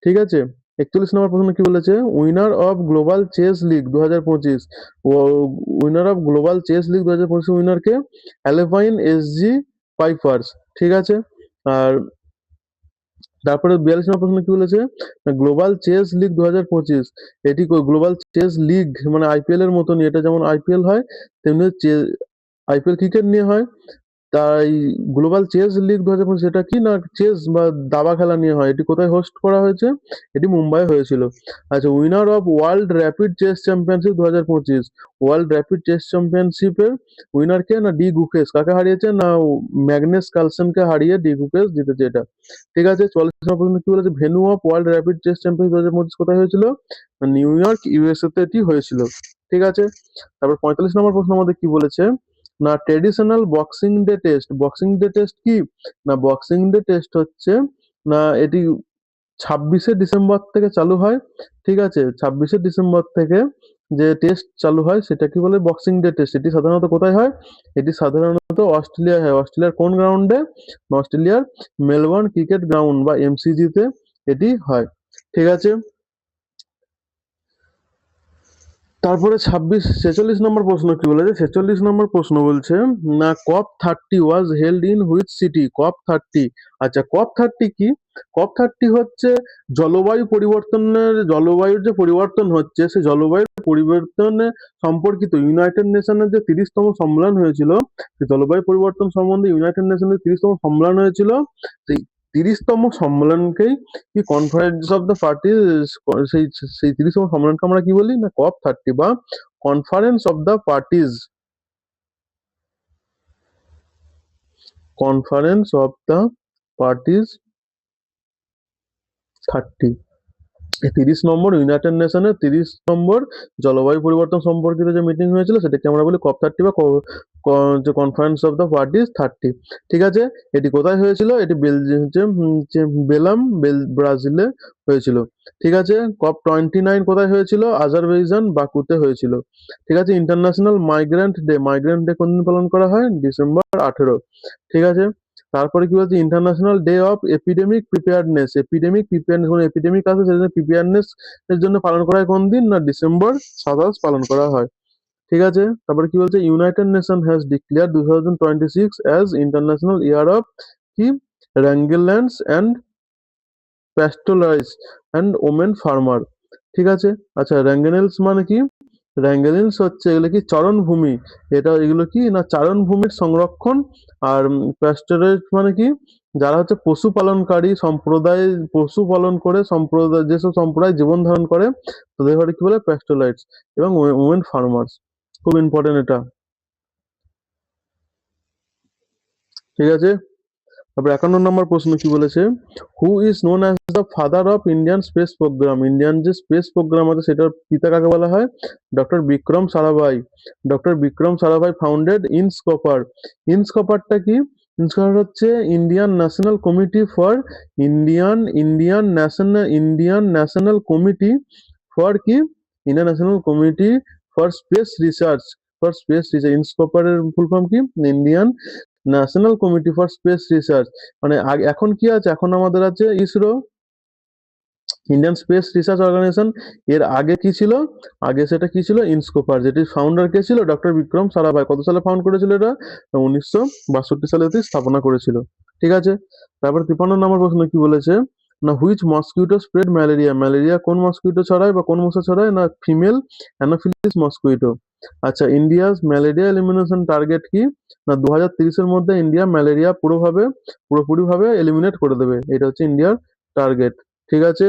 ঠিক আছে? ৪১ নম্বর প্রশ্ন কি বলেছে? Winner of global chess league ২০২৫, ও winner of global chess league ২০২৫ winner কে? Alpine SG Pipers. ঠিক আছে? আর তারপরে ৪২ নম্বর প্রশ্ন কি বলেছে? গ্লোবাল চেস লিগ ২০২৫, এটি গ্লোবাল চেস লিগ মানে আইপিএল এর মতনই, এটা যেমন আইপিএল হয় তেমনি আইপিএল ক্রিকেট নিয়ে হয়। তাই গ্লোবাল চেস লিগ ২০২৫ এটা কি না চেস বা দাবা খেলা নিয়ে হয়। এটি কোথায় হোস্ট করা হয়েছে? এটি মুম্বাই হয়েছিল। আচ্ছা, winner of world rapid chess championship ২০২৫, world rapid chess চ্যাম্পিয়নশিপের উইনার কে? না ডি গুকেশ। কাকে হারিয়েছে? না ম্যাগনেস কার্লসেনকে হারিয়ে ডি গুকেশ জিতেছে এটা। ঠিক আছে? ৪৪ নম্বর প্রশ্ন কি বলেছে? Venue of world rapid chess championship ২০২৫ কোথায় হয়েছিল? না নিউ ইয়র্ক ইউএসএ তে এটি হয়েছিল। ঠিক আছে? তারপর ৪৫ নম্বর প্রশ্ন আমাদের কি বলেছে? না ট্রেডিশনাল বক্সিং ডে টেস্ট কি? না বক্সিং ডে টেস্ট হচ্ছে না এটি ২৬শে ডিসেম্বর থেকে চালু হয়। ঠিক আছে? ২৬শে ডিসেম্বর থেকে যে টেস্ট চালু হয় সেটা কি বলে? Boxing day test. এটি সাধারণত কোথায় হয়? এটি সাধারণত অস্ট্রেলিয়ায় হয়। অস্ট্রেলিয়ার কোন গ্রাউন্ডে? অস্ট্রেলিয়ার মেলবোর্ন ক্রিকেট গ্রাউন্ড বা এমসিজি তে এটি হয়। ঠিক আছে? তারপরে ৪৬ নম্বর প্রশ্ন কি বলেছে? ৪৬ নম্বর প্রশ্ন বলছে না COP30 was held in which city? COP30, আচ্ছা COP30 কি? COP30 হচ্ছে জলবায়ুর যে পরিবর্তন হচ্ছে সেই জলবায়ুর পরিবর্তনে সম্পর্কিত ইউনাইটেড নেশনের যে ৩০তম সম্মেলন হয়েছিল, সেই জলবায়ু পরিবর্তন সম্বন্ধে ইউনাইটেড নেশনের ৩০তম সম্মেলন হয়েছিল। সেই ৩০তম সম্মেলনকেই কি কনফারেন্স অফ দ্য পার্টিজ, সেই সেই ৩০তম সম্মেলনকে আমরা কি বলি? না COP30 বা conference of the parties, conference of the parties 30। 30 নম্বর ইউনাইটেড নেশনের 30 নম্বর জলবায়ু পরিবর্তন সম্পর্কিত যে মিটিং হয়েছিল সেটাকে আমরা বলি COP30 বা যে কনফারেন্স অফ দ্য পার্টিস 30। ঠিক আছে, এটি কোথায় হয়েছিল? এটি ব্রাজিলে হয়েছিল। ঠিক আছে, COP29 কোথায় হয়েছিল? আজারবাইজান বাকুতে হয়েছিল। ঠিক আছে, ইন্টারন্যাশনাল মাইগ্রেন্ট ডে কোন দিন পালন করা হয়? ডিসেম্বর 18। ঠিক আছে, তারপরে কি বলছে? International day of epidemic preparedness, কোনো এপিডেমিক আছে সেজন্য প্রিপেয়ারনেস এর জন্য পালন করা হয় কোন দিন? না ডিসেম্বর 27 পালন করা হয়। ঠিক আছে, তারপরে কি বলছে? United nation has declare 2026 as international year of কি র্যাঙ্গেল্যান্ডস অ্যান্ড প্যাস্টোরাইজ অ্যান্ড ওমেন ফার্মার। ঠিক আছে, আচ্ছা র্যাঙ্গেনেলস মানে কি? র্যাঙ্গেলিনস হচ্ছে এগুলো কি চারণভূমি, এগুলো কি না চারণভূমির সংরক্ষণ। আর প্যাস্টোরেট মানে কি? যারা হচ্ছে পশুপালনকারী সম্প্রদায়, পশুপালন করে সম্প্রদায়, যেসব সম্প্রদায় জীবন ধারণ করে তাদের ঘরে কি বলে? প্যাস্টোলাইটস। এবং উমেন ফার্মার্স, খুব ইম্পর্টেন্ট এটা। ঠিক আছে, তারপর 51 নম্বর প্রশ্ন কি বলেছে? Who is known as the father of Indian space program? Indian যে স্পেস প্রোগ্রাম আছে সেটার পিতা কাকে বলা হয়? Doctor Vikram Sarabhai. Doctor Vikram Sarabhai founded INCOSPAR. ইনস্কপারটা কি? ইনস্কপার হচ্ছে Indian national committee for Indian national committee for কি? Indian national committee for space research. ইনস্কপারের ফুল ফর্ম কি? Indian national committee for space research. মানে এখন কি আছে? এখন আমাদের আছে ISRO, Indian space research organization. এর আগে কি ছিল? আগে সেটা কি ছিল? ইনস্কোপার, যেটির ফাউন্ডার কে ছিল? ডক্টর বিক্রম সারাভাই। কত সালে ফাউন্ড করেছিল এটা? 1962 সালে এটি স্থাপনা করেছিল। ঠিক আছে, তারপর 53 নম্বর প্রশ্ন কি বলেছে? না which mosquito spread malaria? Malaria কোন মসকিউটো ছড়ায় বা কোন মশা ছড়ায়? না ফিমেল অ্যানোফিলিস মসকিউটো। আচ্ছা, ইন্ডিয়াস ম্যালেরিয়া এলিমিনেশন টার্গেট কি? না 2030 এর মধ্যে ইন্ডিয়া ম্যালেরিয়া পুরোপুরিভাবে এলিমিনেট করে দেবে, এটা হচ্ছে ইন্ডিয়ার টার্গেট। ঠিক আছে,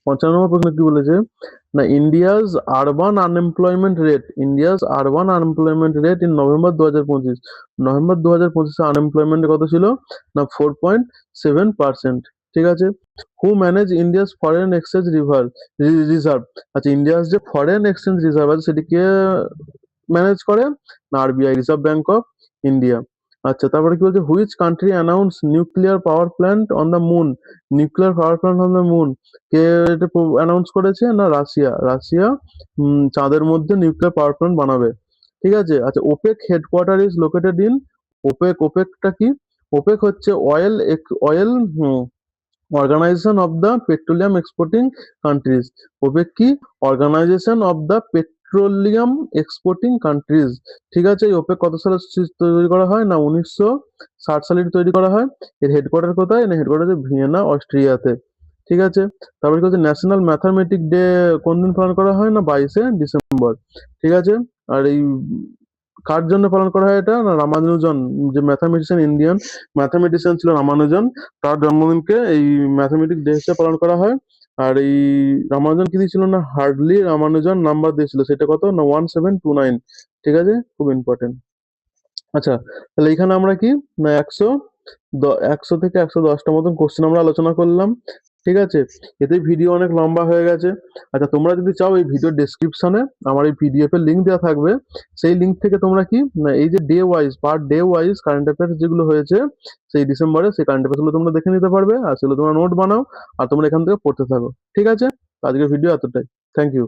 55 নম্বর প্রশ্ন কি বলেছে? না India's urban unemployment rate in November 2025। November 2025 unemployment কত ছিল? না 4.7%। ঠিক আছে, who manage India's foreign exchange reserve? আচ্ছা, ইন্ডিয়াস যে ফরেন এক্সচেঞ্জ রিজার্ভ আছে সেটিকে ম্যানেজ করে? না RBI, reserve bank of India. আচ্ছা, তারপরে কি বলছে? Which country announce nuclear power plant on the moon? Nuclear power plant on the moon কে এটা অ্যানাউন্স করেছে? না রাশিয়া চাঁদের মধ্যে নিউক্লিয়ার পাওয়ার প্ল্যান্ট বানাবে। ঠিক আছে, আচ্ছা OPEC headquarter is located in? ওপেকটা কি? ওপেক হচ্ছে oil organization of the petroleum exporting countries. OPEC কি? Organization of the petroleum exporting countries. ঠিক আছে, এই ওপেক কত সালে তৈরি করা হয়? না 1960 সালে এটি তৈরি করা হয়। এর হেডকোয়ার্টার কোথায়? না হেডকোয়ার্টার হচ্ছে ভিয়েনা, অস্ট্রিয়াতে। ঠিক আছে, তারপরে কি হচ্ছে? ন্যাশনাল ম্যাথামেটিক ডে কোন দিন পালন করা হয়? না 22শে ডিসেম্বর। ঠিক আছে, আর এই কার জন্য পালন করা হয় এটা? না রামানুজন, যে ম্যাথামেটিশিয়ান, ইন্ডিয়ান ম্যাথামেটিশিয়ান ছিল রামানুজন, তার জন্মদিনকে এই ম্যাথামেটিক ডে হিসেবে পালন করা হয়। আর এই রামানুজন কি দিয়েছিল? না হার্ডলি রামানুজন নাম্বার দিয়েছিল, সেটা কত? না 1729। ঠিক আছে, খুব ইম্পর্টেন্ট। আচ্ছা, তাহলে এখানে আমরা কি না 100 থেকে 110টা মতন কোশ্চেন আমরা আলোচনা করলাম। ঠিক আছে, এতে ভিডিও অনেক লম্বা হয়ে গেছে। আচ্ছা, তোমরা যদি চাও এই ভিডিও ডেসক্রিপশনে আমার এই পিডিএফ এর লিঙ্ক দেওয়া থাকবে। সেই লিঙ্ক থেকে তোমরা কি না এই যে per day wise current affairs যেগুলো হয়েছে সেই ডিসেম্বরে, সেই কারেন্ট অ্যাফেয়ার্স গুলো তোমরা দেখে নিতে পারবে। আর সেগুলো তোমরা নোট বানাও আর তোমরা এখান থেকে পড়তে থাকো। ঠিক আছে, আজকের ভিডিও এতটাই। Thank you.